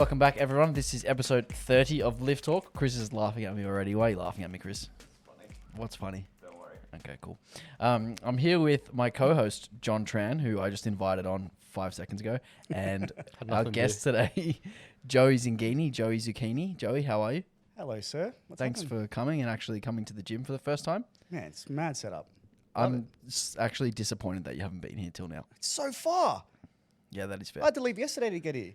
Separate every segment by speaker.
Speaker 1: Welcome back, everyone. This is episode 30 of Lift Talk. Chris is laughing at me already. Why are you laughing at me, Chris?
Speaker 2: Funny.
Speaker 1: What's funny?
Speaker 2: Don't worry.
Speaker 1: Okay, cool. I'm here with my co-host, John Tran, who I just invited on 5 seconds ago, and our guest today, Joey Zinghini. Joey Zucchini. Joey, how are you?
Speaker 3: Hello, sir.
Speaker 1: Thanks for coming and actually coming to the gym for the first time.
Speaker 3: Man, it's mad setup.
Speaker 1: I'm actually disappointed that you haven't been here till now.
Speaker 3: It's so far.
Speaker 1: Yeah, that is fair.
Speaker 3: I had to leave yesterday to get here.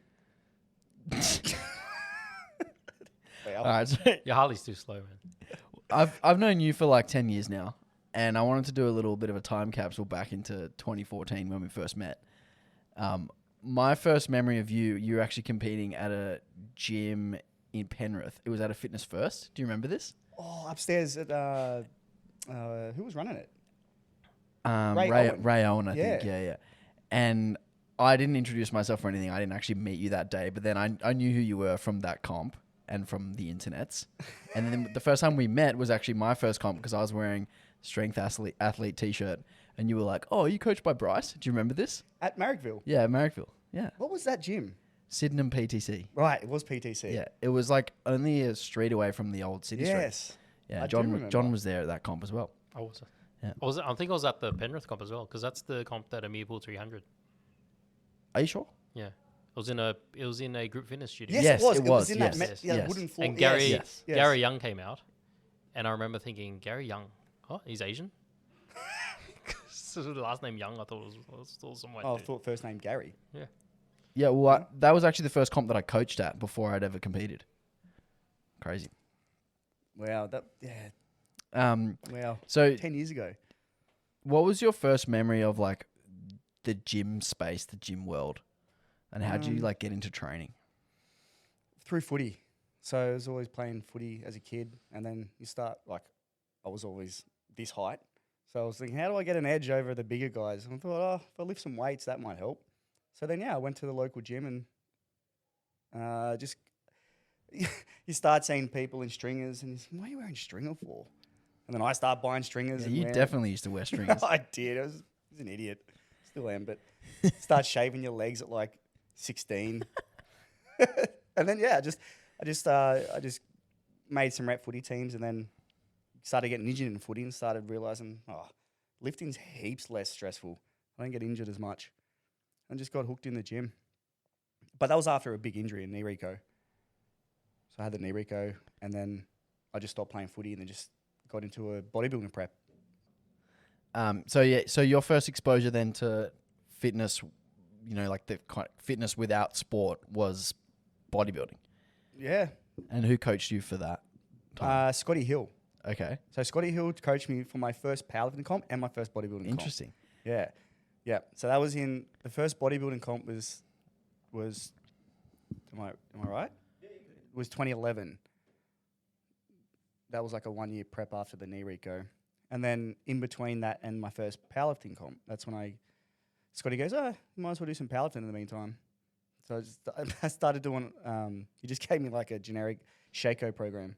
Speaker 1: All right, so
Speaker 4: Your Harley's too slow, man.
Speaker 1: I've known you for like 10 years now, and I wanted to do a little bit of a time capsule back into 2014 when we first met. My first memory of you were actually competing at a gym in Penrith. It was at a Fitness First. Do you remember this?
Speaker 3: Oh, upstairs at who was running it?
Speaker 1: Ray Owen, I think.
Speaker 3: Yeah.
Speaker 1: Yeah. And I didn't introduce myself or anything. I didn't actually meet you that day, but then I knew who you were from that comp and from the internets. And then the first time we met was actually my first comp because I was wearing strength athlete t-shirt, and you were like, "Oh, are you coached by Bryce?" Do you remember this?
Speaker 3: At Marrickville.
Speaker 1: Yeah, Marrickville. Yeah.
Speaker 3: What was that gym?
Speaker 1: Sydenham PTC.
Speaker 3: Right, it was PTC.
Speaker 1: Yeah, it was like only a street away from the old city street.
Speaker 3: Yes.
Speaker 1: Yeah,
Speaker 3: I do remember.
Speaker 1: John was there at that comp as well.
Speaker 4: I was.
Speaker 1: Yeah.
Speaker 4: I think I was at the Penrith comp as well, because that's the comp that Amir pulled 300.
Speaker 1: Are you sure?
Speaker 4: Yeah, it was in a group fitness studio.
Speaker 3: Yes,
Speaker 1: Yes,
Speaker 3: it was.
Speaker 1: it
Speaker 3: It was
Speaker 1: was,
Speaker 3: in
Speaker 1: yes,
Speaker 3: that
Speaker 1: yes.
Speaker 3: wooden floor.
Speaker 4: And Gary
Speaker 3: Yes.
Speaker 4: Gary Young came out, and I remember thinking, Gary Young, oh, he's Asian. So the last name Young, I thought was still somewhere.
Speaker 3: Oh, I thought first name Gary.
Speaker 4: Yeah.
Speaker 1: Yeah, well, that was actually the first comp that I coached at before I'd ever competed. Crazy.
Speaker 3: Wow, wow.
Speaker 1: So
Speaker 3: 10 years ago.
Speaker 1: what was your first memory of like the gym space, the gym world, and how did you like get into training?
Speaker 3: Through footy. So I was always playing footy as a kid, and then you start, like, I was always this height. So I was thinking, how do I get an edge over the bigger guys? And I thought, oh, if I lift some weights, that might help. So then, I went to the local gym and just, you start seeing people in stringers, and you think, what are you wearing stringer for? And then I start buying stringers.
Speaker 1: Yeah,
Speaker 3: and
Speaker 1: you
Speaker 3: wearing-
Speaker 1: definitely used to wear stringers.
Speaker 3: I did. I was an idiot. Still am, but start shaving your legs at like 16. And then, I just made some rep footy teams, and then started getting injured in footy and started realizing, lifting's heaps less stressful. I don't get injured as much. And just got hooked in the gym. But that was after a big injury, a knee reco. So I had the knee reco, and then I just stopped playing footy and then just got into a bodybuilding prep.
Speaker 1: So your first exposure then to fitness, like the kind of fitness without sport, was bodybuilding.
Speaker 3: Yeah.
Speaker 1: And who coached you for that time?
Speaker 3: Scotty Hill.
Speaker 1: Okay,
Speaker 3: So Scotty Hill coached me for my first powerlifting comp and my first bodybuilding comp.
Speaker 1: interesting.
Speaker 3: Yeah. Yeah. So that was the first bodybuilding comp was am I right? Yeah, it was 2011. That was like a 1 year prep after the knee reco. And then in between that and my first powerlifting comp, that's when Scotty goes, you might as well do some powerlifting in the meantime. So I started doing, he just gave me like a generic Shaco program.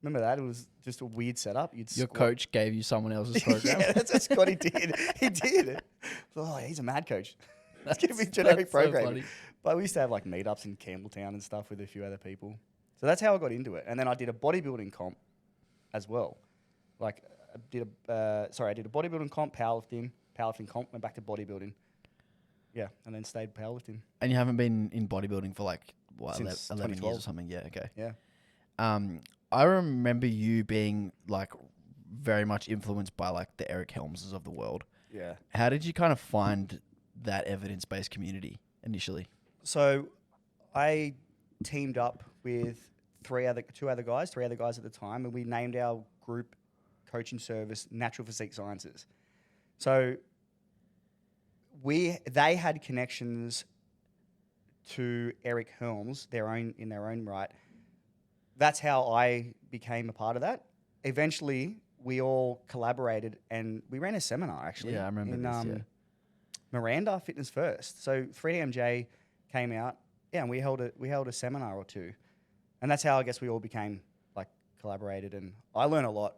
Speaker 3: Remember that? It was just a weird setup.
Speaker 1: Your coach gave you someone else's program?
Speaker 3: Yeah, that's what Scotty did. He did. Oh, he's a mad coach. Let's give me a generic program.
Speaker 1: So funny.
Speaker 3: But we used to have like meetups in Campbelltown and stuff with a few other people. So that's how I got into it. And then I did a bodybuilding comp as well. Like I did a bodybuilding comp, powerlifting comp, went back to bodybuilding. Yeah, and then stayed powerlifting.
Speaker 1: And you haven't been in bodybuilding for like,
Speaker 3: Since
Speaker 1: 11 years
Speaker 3: 2012.
Speaker 1: or something? Yeah, okay.
Speaker 3: Yeah.
Speaker 1: I remember you being like very much influenced by like the Eric Helmses of the world.
Speaker 3: Yeah.
Speaker 1: How did you kind of find that evidence-based community initially?
Speaker 3: So I teamed up with three other guys at the time, and we named our group coaching service Natural Physique Sciences. So they had connections to Eric Helms, in their own right. That's how I became a part of that. Eventually, we all collaborated and we ran a seminar actually.
Speaker 1: Yeah, I remember this.
Speaker 3: Miranda Fitness First. So 3DMJ came out, and we held a seminar or two, and that's how I guess we all became like collaborated. And I learned a lot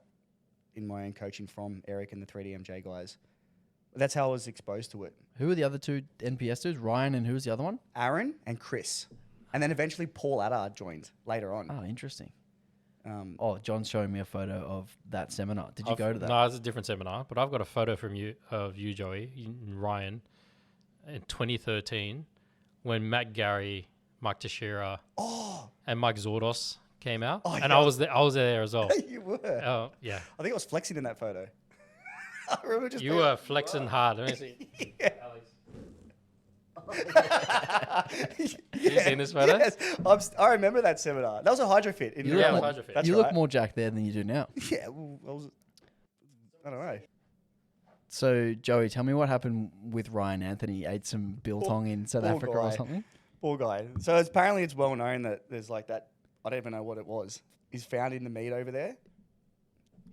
Speaker 3: in my own coaching from Eric and the 3DMJ guys. That's how I was exposed to it.
Speaker 1: Who were the other two NPS dudes? Ryan and who was the other one?
Speaker 3: Aaron and Chris. And then eventually Paul Addard joined later on.
Speaker 1: Oh, interesting.
Speaker 3: Um,
Speaker 1: John's showing me a photo of that seminar. Did you go to that?
Speaker 4: No, it's a different seminar, but I've got a photo from you of you, Joey, and Ryan, in 2013, when Matt Gary, Mike Teixeira, and Mike Zordos came out, and
Speaker 3: yeah.
Speaker 4: I was there. I was there as well.
Speaker 3: You were.
Speaker 4: Oh yeah,
Speaker 3: I think I was flexing in that photo. I remember just
Speaker 4: you
Speaker 3: being
Speaker 4: were flexing hard. Let me see.
Speaker 3: Yeah.
Speaker 4: You seen this photo?
Speaker 3: Yes, I remember that seminar. That was a hydrofit. In
Speaker 1: You
Speaker 4: Yeah,
Speaker 1: look
Speaker 4: it was
Speaker 1: more-
Speaker 4: hydrofit.
Speaker 3: That's
Speaker 1: you
Speaker 3: right.
Speaker 1: look more jacked there than you do now.
Speaker 3: Yeah, well, I don't know.
Speaker 1: So, Joey, tell me what happened with Ryan Anthony. He ate some biltong in South
Speaker 3: poor
Speaker 1: Africa or
Speaker 3: guy.
Speaker 1: something.
Speaker 3: Poor guy. So apparently it's well known that there's like that. I don't even know what it was. He's found in the meat over there.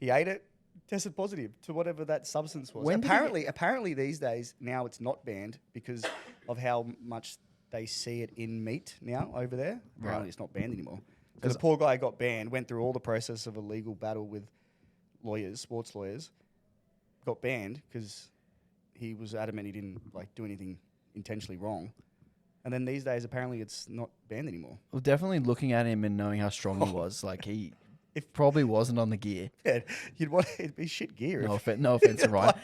Speaker 3: He ate it, tested positive to whatever that substance was.
Speaker 1: When did he
Speaker 3: Apparently these days now it's not banned because of how much they see it in meat now over there. Apparently it's not banned anymore. Because the poor guy got banned, went through all the process of a legal battle with lawyers, sports lawyers, got banned because he was adamant he didn't like do anything intentionally wrong. And then these days, apparently, it's not banned anymore.
Speaker 1: Well, definitely looking at him and knowing how strong he was, like he probably wasn't on the gear.
Speaker 3: Yeah, you'd want it'd be shit gear.
Speaker 1: No offense to Ryan.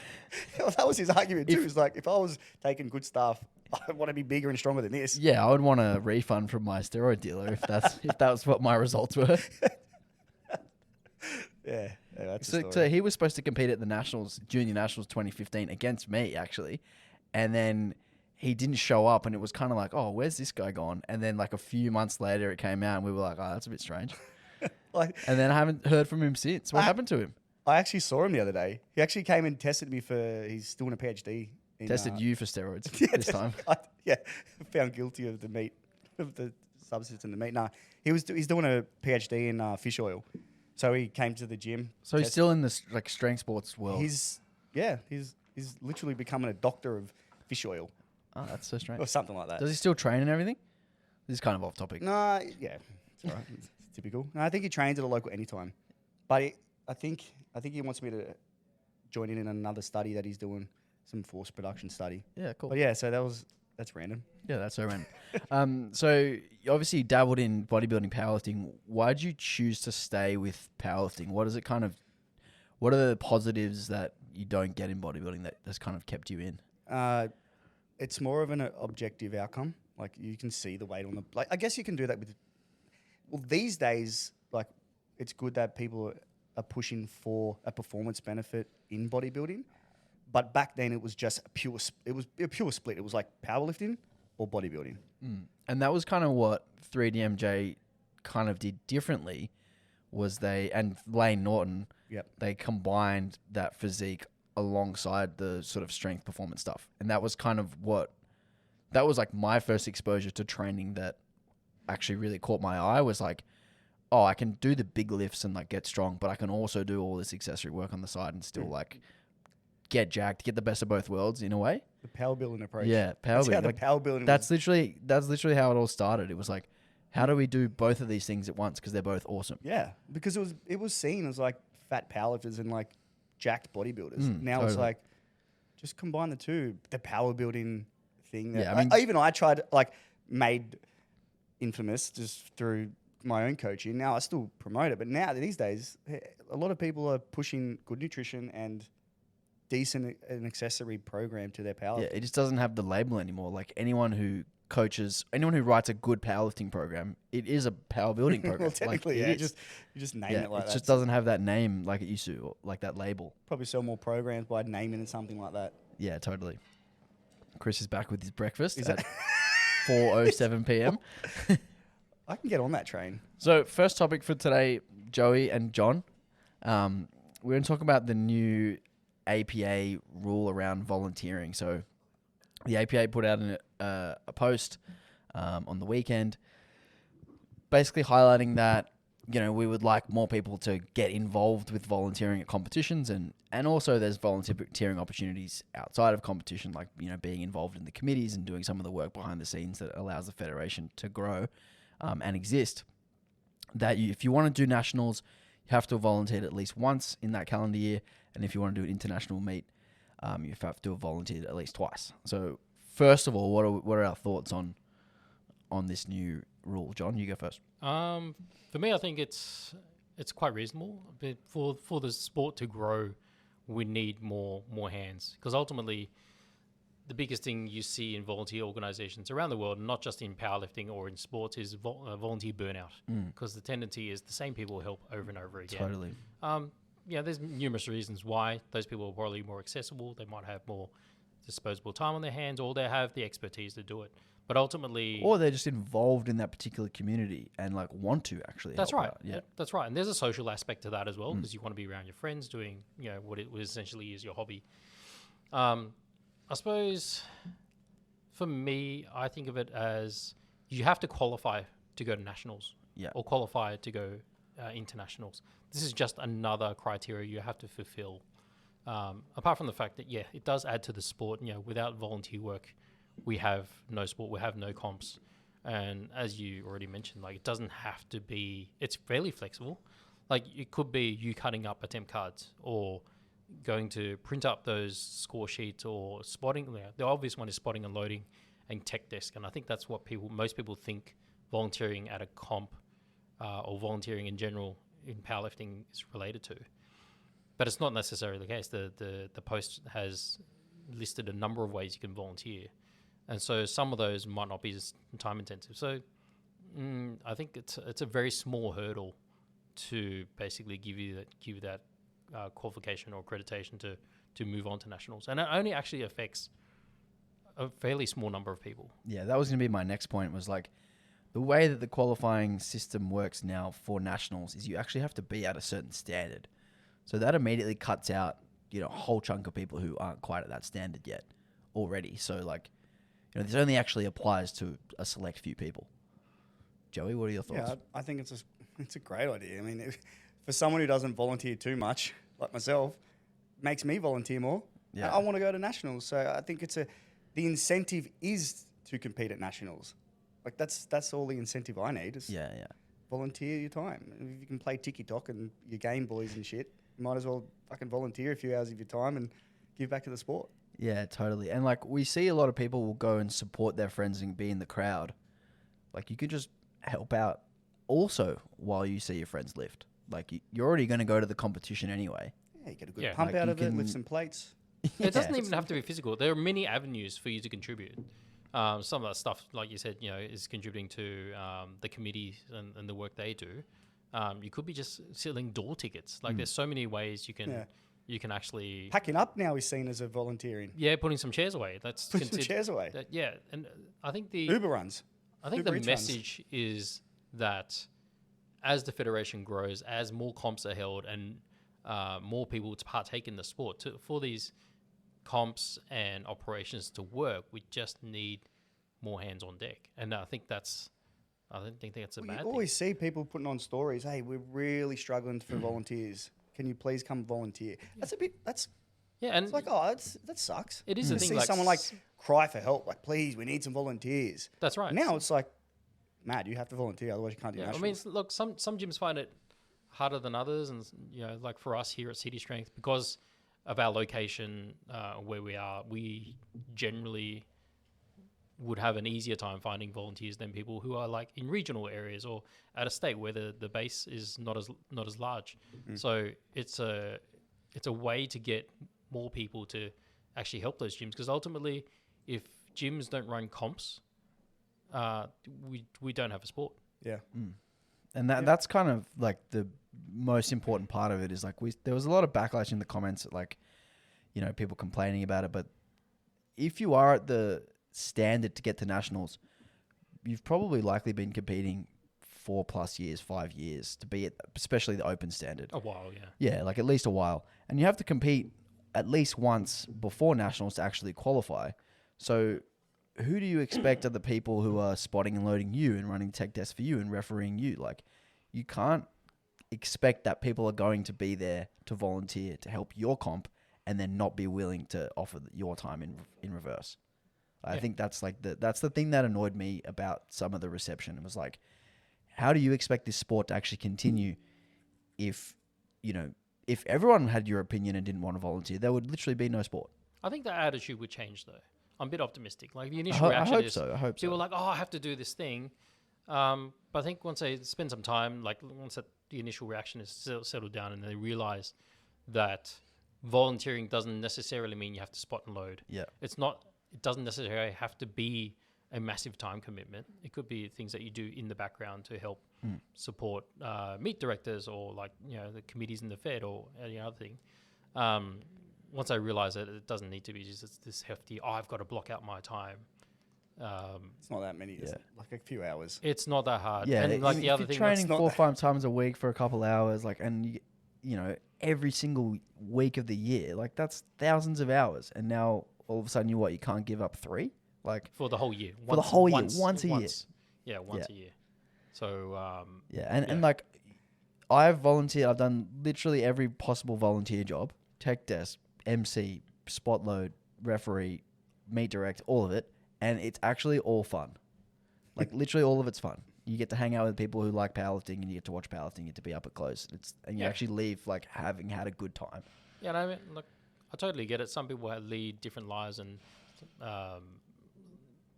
Speaker 3: That was his argument too. It's like if I was taking good stuff, I want to be bigger and stronger than this.
Speaker 1: Yeah, I would want a refund from my steroid dealer if that was what my results were.
Speaker 3: Yeah, that's the
Speaker 1: So
Speaker 3: story.
Speaker 1: he was supposed to compete at the Nationals, Junior Nationals 2015 against me actually, and then he didn't show up, and it was kind of like, oh, where's this guy gone? And then like a few months later, it came out, and we were like, oh, that's a bit strange.
Speaker 3: Like,
Speaker 1: And then I haven't heard from him since. What happened to him?
Speaker 3: I actually saw him the other day. He actually came and tested me he's doing a PhD.
Speaker 1: Tested you for steroids this time.
Speaker 3: Found guilty of the meat, of the substance in the meat. Nah, he's doing a PhD in fish oil. So he came to the gym.
Speaker 1: So he's still in this like strength sports world.
Speaker 3: He's literally becoming a doctor of fish oil
Speaker 1: Oh, that's so strange.
Speaker 3: or something like that.
Speaker 1: Does he still train and everything? This is kind of off topic.
Speaker 3: No, yeah, it's all right. It's typical. No, I think he trains at a local Anytime, but I think he wants me to join in another study that he's doing, some force production study.
Speaker 1: Yeah, cool.
Speaker 3: But yeah, so that's random.
Speaker 1: Yeah, that's so random. So you obviously dabbled in bodybuilding, powerlifting. Why did you choose to stay with powerlifting? What are the positives that you don't get in bodybuilding that has kind of kept you in?
Speaker 3: It's more of an objective outcome. Like you can see the weight on the. Like I guess you can do that with. Well, these days, like it's good that people are pushing for a performance benefit in bodybuilding, but back then it was just a pure. It was a pure split. It was like powerlifting or bodybuilding.
Speaker 1: And that was kind of what 3DMJ kind of did differently. And Lane Norton,
Speaker 3: Yep.
Speaker 1: they combined that physique alongside the sort of strength performance stuff. And that was kind of that was like my first exposure to training that actually really caught my eye was like, oh, I can do the big lifts and like get strong, but I can also do all this accessory work on the side and still like get jacked, get the best of both worlds in a way.
Speaker 3: The power building approach.
Speaker 1: Yeah, power
Speaker 3: That's how
Speaker 1: building.
Speaker 3: the
Speaker 1: Like,
Speaker 3: power building.
Speaker 1: that's literally how it all started. It was like, how do we do both of these things at once? Because they're both awesome.
Speaker 3: Yeah, because it was seen as like fat powerlifters and like jacked bodybuilders. Now it's
Speaker 1: totally.
Speaker 3: like just combine the two. The power building thing. That
Speaker 1: Yeah, I mean-
Speaker 3: even I tried like made infamous just through my own coaching. Now I still promote it, but now these days a lot of people are pushing good nutrition and decent an accessory program to their power.
Speaker 1: Yeah, it just doesn't have the label anymore. Like anyone who writes a good powerlifting program, it is a power building program.
Speaker 3: Well, technically,
Speaker 1: Like,
Speaker 3: yeah,
Speaker 1: it is.
Speaker 3: you just name
Speaker 1: Yeah,
Speaker 3: it like that.
Speaker 1: just doesn't have that name like it used to, or like that label.
Speaker 3: Probably sell more programs by naming it something like that.
Speaker 1: Yeah, totally. Chris is back with his breakfast
Speaker 3: Is
Speaker 1: at
Speaker 3: that-
Speaker 1: 4:07 p.m.
Speaker 3: I can get on that train.
Speaker 1: So first topic for today, Joey and John. We're going to talk about the new APA rule around volunteering. So the APA put out a post on the weekend basically highlighting that, you know, we would like more people to get involved with volunteering at competitions, and also there's volunteering opportunities outside of competition, like, you know, being involved in the committees and doing some of the work behind the scenes that allows the federation to grow and exist. That if you want to do nationals, you have to have volunteered at least once in that calendar year, and if you want to do an international meet, you have to have volunteered at least twice. So first of all, what are our thoughts on this new rule? John, you go first.
Speaker 4: For me, I think it's quite reasonable. But for the sport to grow, we need more hands, because ultimately, the biggest thing you see in volunteer organizations around the world, not just in powerlifting or in sports, is volunteer burnout. Because the tendency is the same people help over and over again.
Speaker 1: Totally.
Speaker 4: There's numerous reasons why those people are probably more accessible. They might have more disposable time on their hands, or they have the expertise to do it. But ultimately,
Speaker 1: Or they're just involved in that particular community and like want to actually
Speaker 4: that's
Speaker 1: help
Speaker 4: right.
Speaker 1: out. Yeah.
Speaker 4: That's right. And there's a social aspect to that as well, because you want to be around your friends doing, what it essentially is your hobby. I suppose for me, I think of it as you have to qualify to go to nationals,
Speaker 1: Yeah.
Speaker 4: or qualify to go internationals. This is just another criteria you have to fulfill. Apart from the fact that, it does add to the sport. Without volunteer work, we have no sport, we have no comps. And as you already mentioned, like, it doesn't have to be, it's fairly flexible. Like, it could be you cutting up attempt cards, or going to print up those score sheets, or spotting. The obvious one is spotting and loading and tech desk. And I think that's what most people think volunteering at a comp or volunteering in general in powerlifting is related to. But it's not necessarily the case. The post has listed a number of ways you can volunteer. And so some of those might not be as time intensive. So I think it's a very small hurdle to basically give you that qualification or accreditation to move on to nationals. And it only actually affects a fairly small number of people.
Speaker 1: Yeah, that was going to be my next point, was like the way that the qualifying system works now for nationals is you actually have to be at a certain standard. So that immediately cuts out, a whole chunk of people who aren't quite at that standard yet already. So like, this only actually applies to a select few people. Joey, what are your thoughts?
Speaker 3: Yeah, I think it's a great idea. I mean, for someone who doesn't volunteer too much, like myself, makes me volunteer more.
Speaker 1: Yeah.
Speaker 3: I want to go to nationals, so I think the incentive is to compete at nationals. Like that's all the incentive I need is volunteer your time. If you can play TikTok and your Game Boys and shit, you might as well fucking volunteer a few hours of your time and give back to the sport.
Speaker 1: Yeah, totally. And like, we see a lot of people will go and support their friends and be in the crowd. Like, you could just help out also while you see your friends lift. Like, you're already going to go to the competition anyway.
Speaker 3: Yeah, you get a good pump out of it, lift some plates.
Speaker 4: It doesn't even have to be physical. There are many avenues for you to contribute. Some of that stuff, like you said, is contributing to the committees and the work they do. You could be just selling door tickets. Like, there's so many ways you can actually...
Speaker 3: Packing up now is seen as a volunteering.
Speaker 4: Yeah, putting some chairs away. That's
Speaker 3: putting some chairs away.
Speaker 4: And I think the...
Speaker 3: Uber runs.
Speaker 4: I think the message is that as the federation grows, as more comps are held and more people to partake in the sport, for these comps and operations to work, we just need more hands on deck. And I think that's a bad thing.
Speaker 3: You always see people putting on stories, hey, we're really struggling for volunteers. Can you please come volunteer?
Speaker 4: Yeah, and
Speaker 3: it's like, that sucks.
Speaker 4: It is a
Speaker 3: to
Speaker 4: thing.
Speaker 3: see
Speaker 4: Like,
Speaker 3: someone like cry for help, like, please, we need some volunteers.
Speaker 4: That's right.
Speaker 3: Now it's like, Matt, you have to volunteer, otherwise you can't do nationals.
Speaker 4: I mean, look, some gyms find it harder than others, and like for us here at City Strength, because of our location, where we are, we generally would have an easier time finding volunteers than people who are like in regional areas or out of state where the base is not as large. So it's a way to get more people to actually help those gyms, because ultimately, if gyms don't run comps, we don't have a sport.
Speaker 3: Yeah.
Speaker 1: And that's kind of like the most important part of it, is like there was a lot of backlash in the comments, like, people complaining about it. But if you are at the standard to get to nationals, you've probably likely been competing 4+ years, 5 years to be at, especially the open standard.
Speaker 4: A while, yeah.
Speaker 1: Yeah, like at least a while. And you have to compete at least once before nationals to actually qualify. So who do you expect are the people who are spotting and loading you and running tech desks for you and refereeing you? Like, you can't expect that people are going to be there to volunteer to help your comp and then not be willing to offer your time in reverse. I think that's like that's the thing that annoyed me about some of the reception. It was like, how do you expect this sport to actually continue if everyone had your opinion and didn't want to volunteer? There would literally be no sport.
Speaker 4: I think that attitude would change, though. I'm a bit optimistic. Like, the initial reaction is,
Speaker 1: I hope so.
Speaker 4: people are like, oh, I have to do this thing. But I think once they spend some time, like once the initial reaction is settled down and they realize that volunteering doesn't necessarily mean you have to spot and load.
Speaker 1: Yeah.
Speaker 4: It doesn't necessarily have to be a massive time commitment. It could be things that you do in the background to help support meet directors or like, the committees in the Fed or any other thing. Once I realize that it doesn't need to be just this hefty, I've got to block out my time.
Speaker 3: It's not that many. It's like a few hours.
Speaker 4: It's not that hard.
Speaker 1: Yeah,
Speaker 4: And like
Speaker 1: if
Speaker 4: the other
Speaker 1: you're
Speaker 4: thing,
Speaker 1: training
Speaker 3: not
Speaker 1: 4 or
Speaker 3: that-
Speaker 1: 5 times a week for a couple hours, like, and every single week of the year, like that's thousands of hours. And now all of a sudden, you can't give up 3, like
Speaker 4: for the whole year.
Speaker 1: for the whole year, once a year.
Speaker 4: Yeah, once a year. So
Speaker 1: and like I've volunteered. I've done literally every possible volunteer job: tech desk, MC, spot load, referee, meet direct, all of it. And it's actually all fun. Like literally all of it's fun. You get to hang out with people who like powerlifting, and you get to watch powerlifting. You get to be up at close, and you actually leave like having had a good time.
Speaker 4: Yeah, and I mean, look, I totally get it. Some people lead different lives, and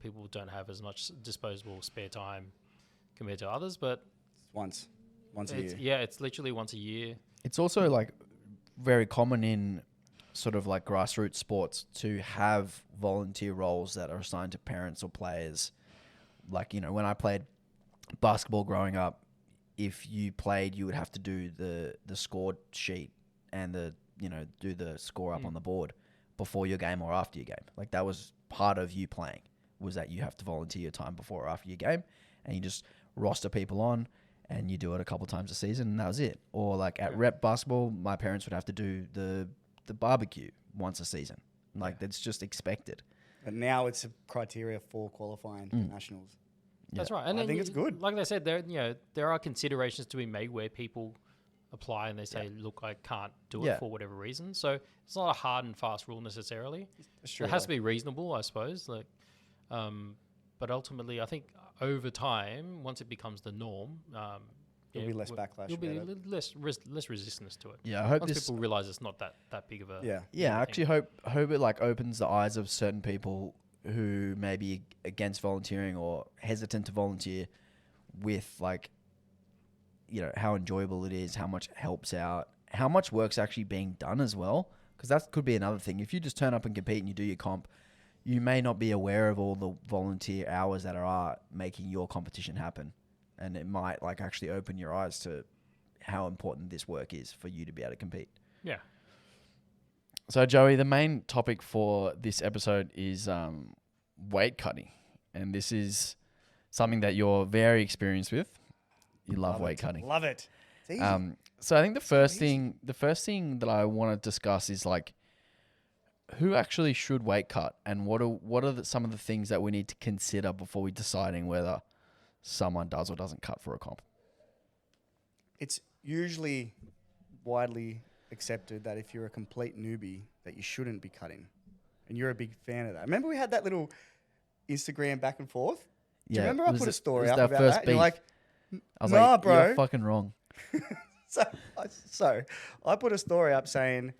Speaker 4: people don't have as much disposable spare time compared to others. But
Speaker 3: Once a year.
Speaker 4: yeah, it's literally once a year.
Speaker 1: It's also like very common in sort of like grassroots sports to have volunteer roles that are assigned to parents or players. Like, when I played basketball growing up, if you played, you would have to do the score sheet and do the score up on the board before your game or after your game. Like that was part of you playing, was that you have to volunteer your time before or after your game, and you just roster people on and you do it a couple times a season, and that was it. Or like at rep basketball, my parents would have to do the barbecue once a season. Like that's just expected.
Speaker 3: But now it's a criteria for qualifying for nationals.
Speaker 4: That's right. And
Speaker 3: I
Speaker 4: then
Speaker 3: think it's good.
Speaker 4: Like they said, there are considerations to be made where people apply and they say, look, I can't do it for whatever reason. So it's not a hard and fast rule necessarily.
Speaker 3: That's true.
Speaker 4: It has to be reasonable, I suppose. Like, but ultimately, I think over time, once it becomes the norm,
Speaker 3: There'll be less backlash.
Speaker 4: There'll be
Speaker 3: about it.
Speaker 4: less resistance to it.
Speaker 1: Yeah, I hope
Speaker 4: Once
Speaker 1: this.
Speaker 4: people realize it's not that big of a
Speaker 1: Yeah, I actually hope it like opens the eyes of certain people who may be against volunteering or hesitant to volunteer, with like, how enjoyable it is, how much it helps out, how much work's actually being done as well. Because that could be another thing. If you just turn up and compete and you do your comp, you may not be aware of all the volunteer hours that are making your competition happen. And it might like actually open your eyes to how important this work is for you to be able to compete.
Speaker 4: Yeah.
Speaker 1: So Joey, the main topic for this episode is weight cutting. And this is something that you're very experienced with. You love weight cutting.
Speaker 3: Love it. It's easy.
Speaker 1: So I think the first thing that I want to discuss is like, who actually should weight cut, and what are some of the things that we need to consider before we deciding whether someone does or doesn't cut for a comp?
Speaker 3: It's usually widely accepted that if you're a complete newbie, that you shouldn't be cutting, and you're a big fan of that. Remember we had that little Instagram back and forth? Do you remember I put a story up about that? And you're like,
Speaker 1: I was
Speaker 3: nah,
Speaker 1: like,
Speaker 3: bro.
Speaker 1: you're fucking wrong.
Speaker 3: So I put a story up saying,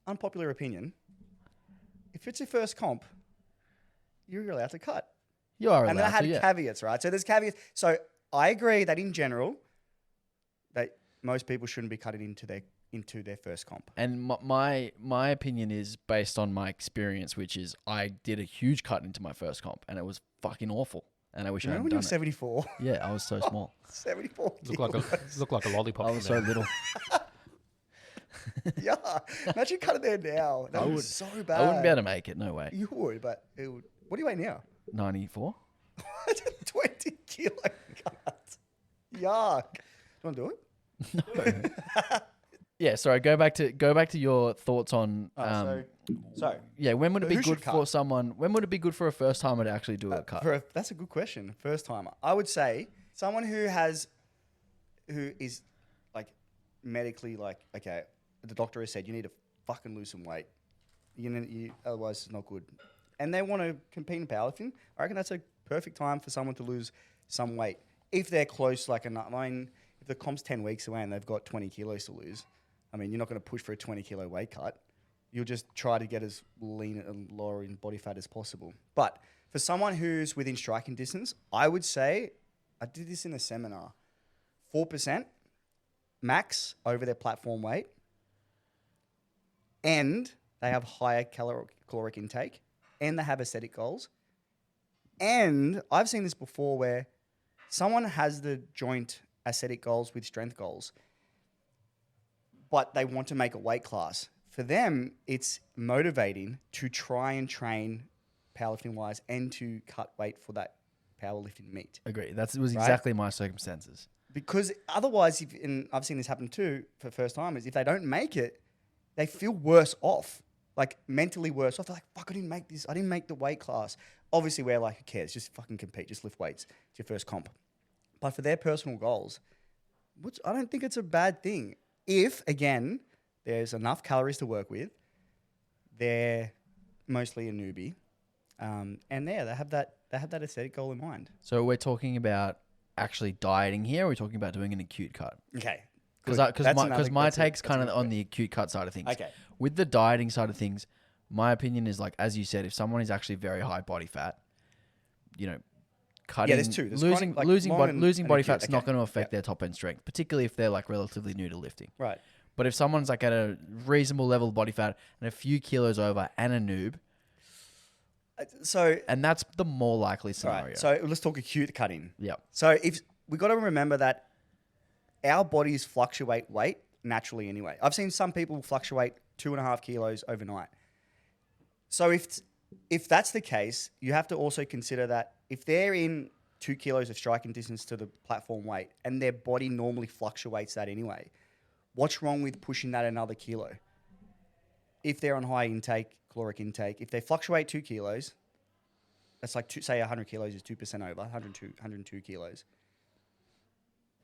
Speaker 3: unpopular opinion, if it's your first comp, you're allowed to cut.
Speaker 1: You are allowed
Speaker 3: And then I had
Speaker 1: to, yeah.
Speaker 3: caveats, right? So there's caveats. So I agree that in general, that most people shouldn't be cutting into their first comp.
Speaker 1: And my opinion is based on my experience, which is I did a huge cut into my first comp, and it was fucking awful. And I wish I
Speaker 3: Remember
Speaker 1: hadn't
Speaker 3: when you
Speaker 1: done
Speaker 3: were
Speaker 1: it.
Speaker 3: 74?
Speaker 1: Yeah, I was so small.
Speaker 3: 74
Speaker 4: Look like a lollipop.
Speaker 1: I was so little.
Speaker 3: Yeah. Imagine cutting there now. That would be so bad.
Speaker 1: I wouldn't be able to make it. No way.
Speaker 3: You would, but it would. What do you weigh now?
Speaker 1: 94.
Speaker 3: 20 kilo cut. Yuck. Do you want to do it?
Speaker 1: Yeah. Sorry. Go back to your thoughts on.
Speaker 3: So
Speaker 1: Yeah. When would it be
Speaker 3: who should
Speaker 1: good for
Speaker 3: cut?
Speaker 1: someone? When would it be good for a first timer to actually do a cut?
Speaker 3: that's a good question. First timer. I would say someone who is like medically like, okay, the doctor has said you need to fucking lose some weight. Otherwise it's not good. And they want to compete in powerlifting. I reckon that's a perfect time for someone to lose some weight. If they're close, if the comp's 10 weeks away and they've got 20 kilos to lose, I mean, you're not going to push for a 20 kilo weight cut. you'll just try to get as lean and lower in body fat as possible. But for someone who's within striking distance, I would say, I did this in a seminar, 4% max over their platform weight, and they have higher caloric intake, and they have aesthetic goals. And I've seen this before where someone has the joint aesthetic goals with strength goals, but they want to make a weight class. For them, it's motivating to try and train powerlifting wise and to cut weight for that powerlifting meet.
Speaker 1: Agree. That was exactly my circumstances.
Speaker 3: Because otherwise, and I've seen this happen too for first timers, if they don't make it, they feel worse off, like mentally worse off. They're like, fuck, I didn't make this. I didn't make the weight class. Obviously, we're like, who cares? Just fucking compete. Just lift weights. It's your first comp. But for their personal goals, which I don't think it's a bad thing. If, again, there's enough calories to work with, they're mostly a newbie. And they have that aesthetic goal in mind.
Speaker 1: So we're talking about actually dieting here, or we're talking about doing an acute cut?
Speaker 3: Okay.
Speaker 1: Because my take's kind of on the acute cut side of things.
Speaker 3: Okay.
Speaker 1: With the dieting side of things, my opinion is like, as you said, if someone is actually very high body fat, you know, cutting,
Speaker 3: there's two. There's
Speaker 1: losing
Speaker 3: chronic, like
Speaker 1: losing
Speaker 3: long
Speaker 1: body
Speaker 3: and acute.
Speaker 1: fat's not going to affect their top end strength, particularly if they're like relatively new to lifting.
Speaker 3: Right.
Speaker 1: But if someone's like at a reasonable level of body fat and a few kilos over and a noob,
Speaker 3: So,
Speaker 1: and that's the more likely
Speaker 3: all
Speaker 1: scenario.
Speaker 3: right. So let's talk acute cutting.
Speaker 1: Yep.
Speaker 3: So if we got to remember that our bodies fluctuate weight naturally anyway. I've seen some people fluctuate 2.5 kilos overnight. So if that's the case, you have to also consider that if they're in 2 kilos of striking distance to the platform weight and their body normally fluctuates that anyway, what's wrong with pushing that another kilo? If they're on high intake, caloric intake, if they fluctuate 2 kilos, that's like, say 100 kilos is 2% over, 102 kilos.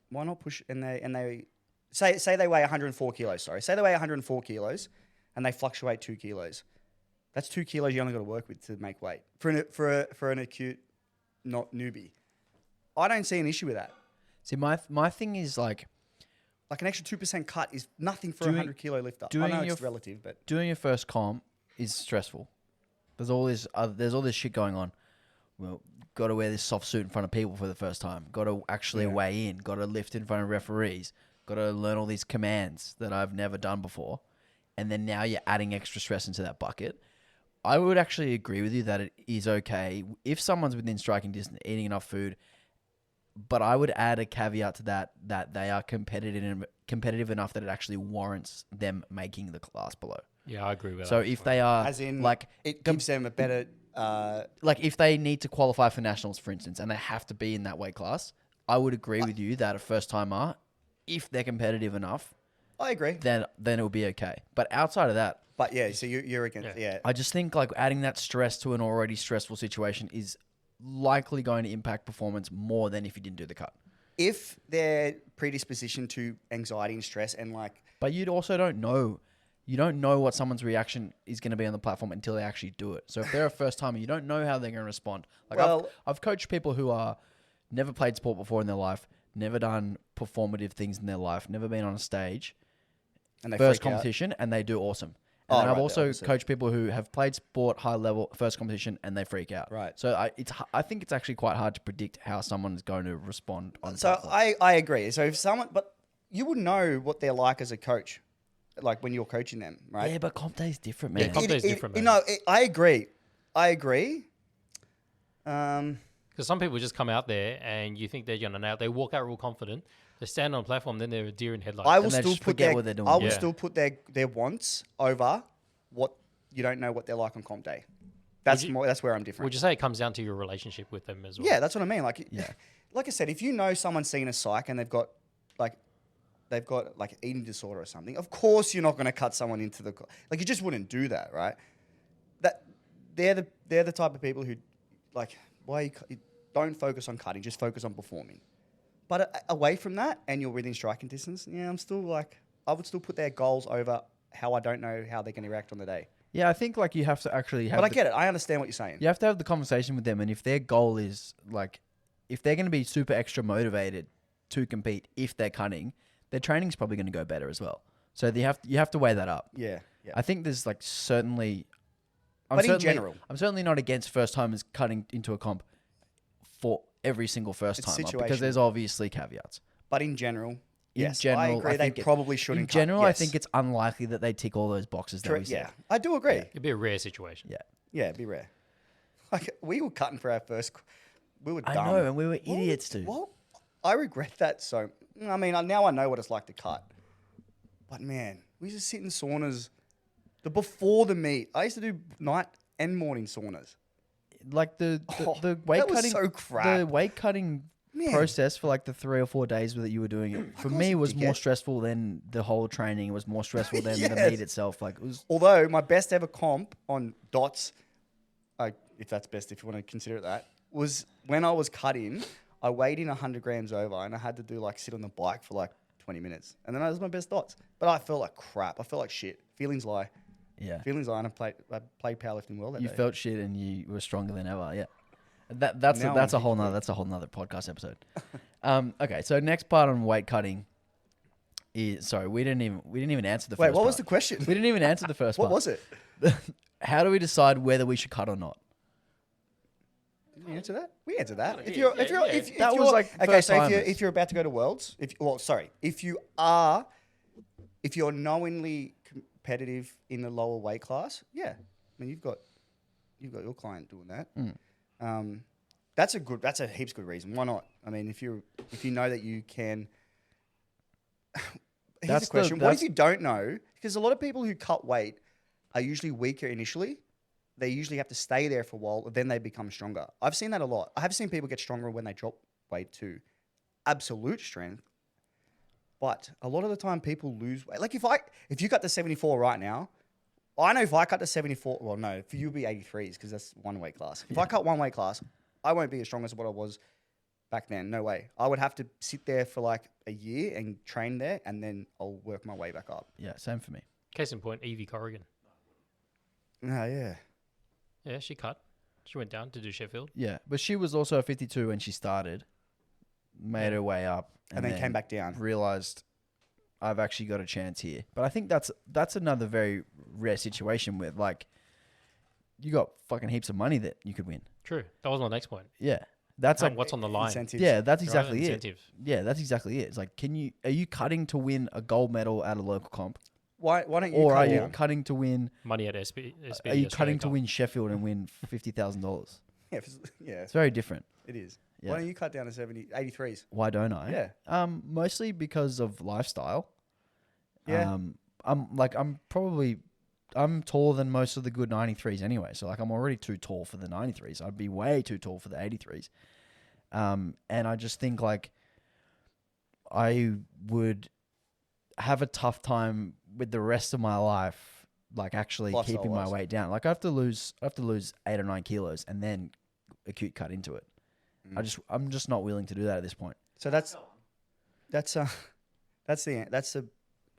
Speaker 3: Why not push, and they say they weigh 104 kilos, sorry. Say they weigh 104 kilos and they fluctuate 2 kilos. That's 2 kilos you only got to work with to make weight for an acute, not newbie. I don't see an issue with that.
Speaker 1: See, my thing is like
Speaker 3: an extra 2% cut is nothing for a 100 kilo lifter. I know it's relative, but
Speaker 1: doing your first comp is stressful. There's all this shit going on. Well, got to wear this soft suit in front of people for the first time. Got to actually weigh in. Got to lift in front of referees. Got to learn all these commands that I've never done before. And then now you're adding extra stress into that bucket. I would actually agree with you that it is okay if someone's within striking distance, eating enough food. But I would add a caveat to that they are competitive enough that it actually warrants them making the class below.
Speaker 4: Yeah, I agree with that.
Speaker 1: So if they are,
Speaker 3: as in,
Speaker 1: like,
Speaker 3: it gives them a better...
Speaker 1: like if they need to qualify for nationals, for instance, and they have to be in that weight class, I would agree with you that a first timer, if they're competitive enough,
Speaker 3: I agree.
Speaker 1: then it'll be okay. But outside of that,
Speaker 3: But yeah, so you're against... Yeah.
Speaker 1: I just think like adding that stress to an already stressful situation is likely going to impact performance more than if you didn't do the cut.
Speaker 3: If they're predisposition to anxiety and stress and like...
Speaker 1: But you also don't know. You don't know what someone's reaction is going to be on the platform until they actually do it. So if they're a first timer, you don't know how they're going to respond. Like
Speaker 3: Well-
Speaker 1: I've coached people who are never played sport before in their life, never done performative things in their life, never been on a stage,
Speaker 3: And they
Speaker 1: first
Speaker 3: freak out.
Speaker 1: competition, and they do awesome. And
Speaker 3: Oh,
Speaker 1: then I've
Speaker 3: right, the
Speaker 1: also
Speaker 3: opposite.
Speaker 1: coached people who have played sport high level, first competition, and they freak out.
Speaker 3: Right.
Speaker 1: So I think it's actually quite hard to predict how someone's going to respond on
Speaker 3: So
Speaker 1: platform.
Speaker 3: I agree. So if someone... But you would know what they're like as a coach, like when you're coaching them, right?
Speaker 1: Yeah, but comp day is different, man.
Speaker 4: comp day is different, man.
Speaker 3: I agree.
Speaker 4: Because some people just come out there and you think they're going to nail. They walk out real confident. They stand on a platform, then they're a deer in headlights.
Speaker 3: I will
Speaker 1: And they
Speaker 3: still
Speaker 1: just
Speaker 3: put
Speaker 1: forget
Speaker 3: their,
Speaker 1: what they're doing.
Speaker 3: I will
Speaker 4: Yeah.
Speaker 3: still put their wants over what you don't know what they're like on comp day. That's that's where I'm different.
Speaker 4: Would you say it comes down to your relationship with them as well?
Speaker 3: Yeah, that's what I mean. Like,
Speaker 1: Yeah.
Speaker 3: like I said, if you know someone's seen a psych and they've got like eating disorder or something, of course you're not going to cut someone into the like you just wouldn't do that, right? That they're the type of people who like why you don't focus on cutting, just focus on performing. But away from that, and you're within striking distance, yeah, I'm still like I would still put their goals over how I don't know how they're going to react on the day.
Speaker 1: Yeah, I think like you have to actually have.
Speaker 3: But I get it. I understand what you're saying.
Speaker 1: You have to have the conversation with them, and if their goal is like, if they're going to be super extra motivated to compete, if they're cutting, their training's probably going to go better as well. So you have to weigh that up.
Speaker 3: Yeah.
Speaker 1: I think there's like certainly.
Speaker 3: But in general,
Speaker 1: I'm certainly not against first timers cutting into a comp for every single first timer because there's obviously caveats.
Speaker 3: But in general,
Speaker 1: In general,
Speaker 3: I agree. They probably shouldn't.
Speaker 1: In general,
Speaker 3: cut.
Speaker 1: I think it's unlikely that they tick all those boxes that we said.
Speaker 3: Yeah, I do agree.
Speaker 4: It'd be a rare situation.
Speaker 1: Yeah.
Speaker 3: Yeah, it'd be rare. Like we were cutting for our first. We were dumb.
Speaker 1: I know, and we were idiots too.
Speaker 3: Well, I regret that. So I mean, now I know what it's like to cut. But man, we used to sit in saunas. Before the meet, I used to do night and morning saunas.
Speaker 1: Like the weight
Speaker 3: that was
Speaker 1: cutting,
Speaker 3: so crap.
Speaker 1: the weight cutting process for like the 3 or 4 days that you were doing it for me was more stressful than the whole training. It was more stressful than the meet itself. Like it was.
Speaker 3: Although my best ever comp on dots, if that's best, if you want to consider it that, was when I was cutting. I weighed in 100 grams over, and I had to do like sit on the bike for like 20 minutes, and then that was my best dots. But I felt like crap. I felt like shit. Feelings lie.
Speaker 1: Yeah.
Speaker 3: Feelings lie. And I played powerlifting well that
Speaker 1: You
Speaker 3: day.
Speaker 1: felt shit and you were stronger than ever. Yeah. That's a whole nother podcast episode. Okay, so next part on weight cutting is sorry, we didn't even answer the first
Speaker 3: Wait, what
Speaker 1: part.
Speaker 3: was the question?
Speaker 1: We didn't even answer the first
Speaker 3: What
Speaker 1: part.
Speaker 3: was it?
Speaker 1: How do we decide whether we should cut or not?
Speaker 3: Did we answer that? We answered that.
Speaker 4: Yeah,
Speaker 3: If you're
Speaker 1: That was like
Speaker 3: okay,
Speaker 1: first
Speaker 3: so
Speaker 1: timers.
Speaker 3: if you're about to go to Worlds, if you're knowingly competitive in the lower weight class, yeah, I mean you've got your client doing that. That's a heaps good reason. Why not? I mean, if you know that you can. Here's the question: what if you don't know? Because a lot of people who cut weight are usually weaker initially. They usually have to stay there for a while, then they become stronger. I've seen that a lot. I have seen people get stronger when they drop weight to absolute strength. But a lot of the time, people lose weight. Like if you cut to 74 right now, I know if I cut to 74, well, no, for you it'd be 83s because that's one weight class. If I cut one weight class, I won't be as strong as what I was back then. No way. I would have to sit there for like a year and train there, and then I'll work my way back up.
Speaker 1: Yeah, same for me.
Speaker 4: Case in point, Evie Corrigan.
Speaker 3: Oh, yeah.
Speaker 4: Yeah, she cut. She went down to do Sheffield.
Speaker 1: Yeah, but she was also a 52 when she started, made her way up,
Speaker 3: And then came back down.
Speaker 1: Realized I've actually got a chance here. But I think that's another very rare situation where like you got fucking heaps of money that you could win.
Speaker 4: True. That was my next point.
Speaker 1: Yeah, that's like
Speaker 4: What's on the line?
Speaker 3: Incentives.
Speaker 1: yeah, that's
Speaker 4: Drive
Speaker 1: exactly it.
Speaker 4: incentive.
Speaker 1: Yeah, that's exactly it. It's like, are you cutting to win a gold medal at a local comp,
Speaker 3: Why don't you
Speaker 1: or
Speaker 3: cut
Speaker 1: are you
Speaker 3: down?
Speaker 1: cutting to win?
Speaker 4: Money at SB.
Speaker 1: Are you
Speaker 4: Australia
Speaker 1: cutting to
Speaker 4: Cup.
Speaker 1: win Sheffield and win $50,000?
Speaker 3: Yeah,
Speaker 1: It's very different.
Speaker 3: it is.
Speaker 1: Yeah.
Speaker 3: Why don't you cut down to 83s?
Speaker 1: Why don't I?
Speaker 3: Yeah.
Speaker 1: Mostly because of lifestyle.
Speaker 3: Yeah.
Speaker 1: I'm taller than most of the good 93s anyway. So like I'm already too tall for the 93s. I'd be way too tall for the 83s. And I just think like I would have a tough time with the rest of my life, like actually keeping my
Speaker 3: Lifestyle-wise.
Speaker 1: weight down. Like I have to lose 8 or 9 kilos and then acute cut into it. I'm just not willing to do that at this point.
Speaker 3: So that's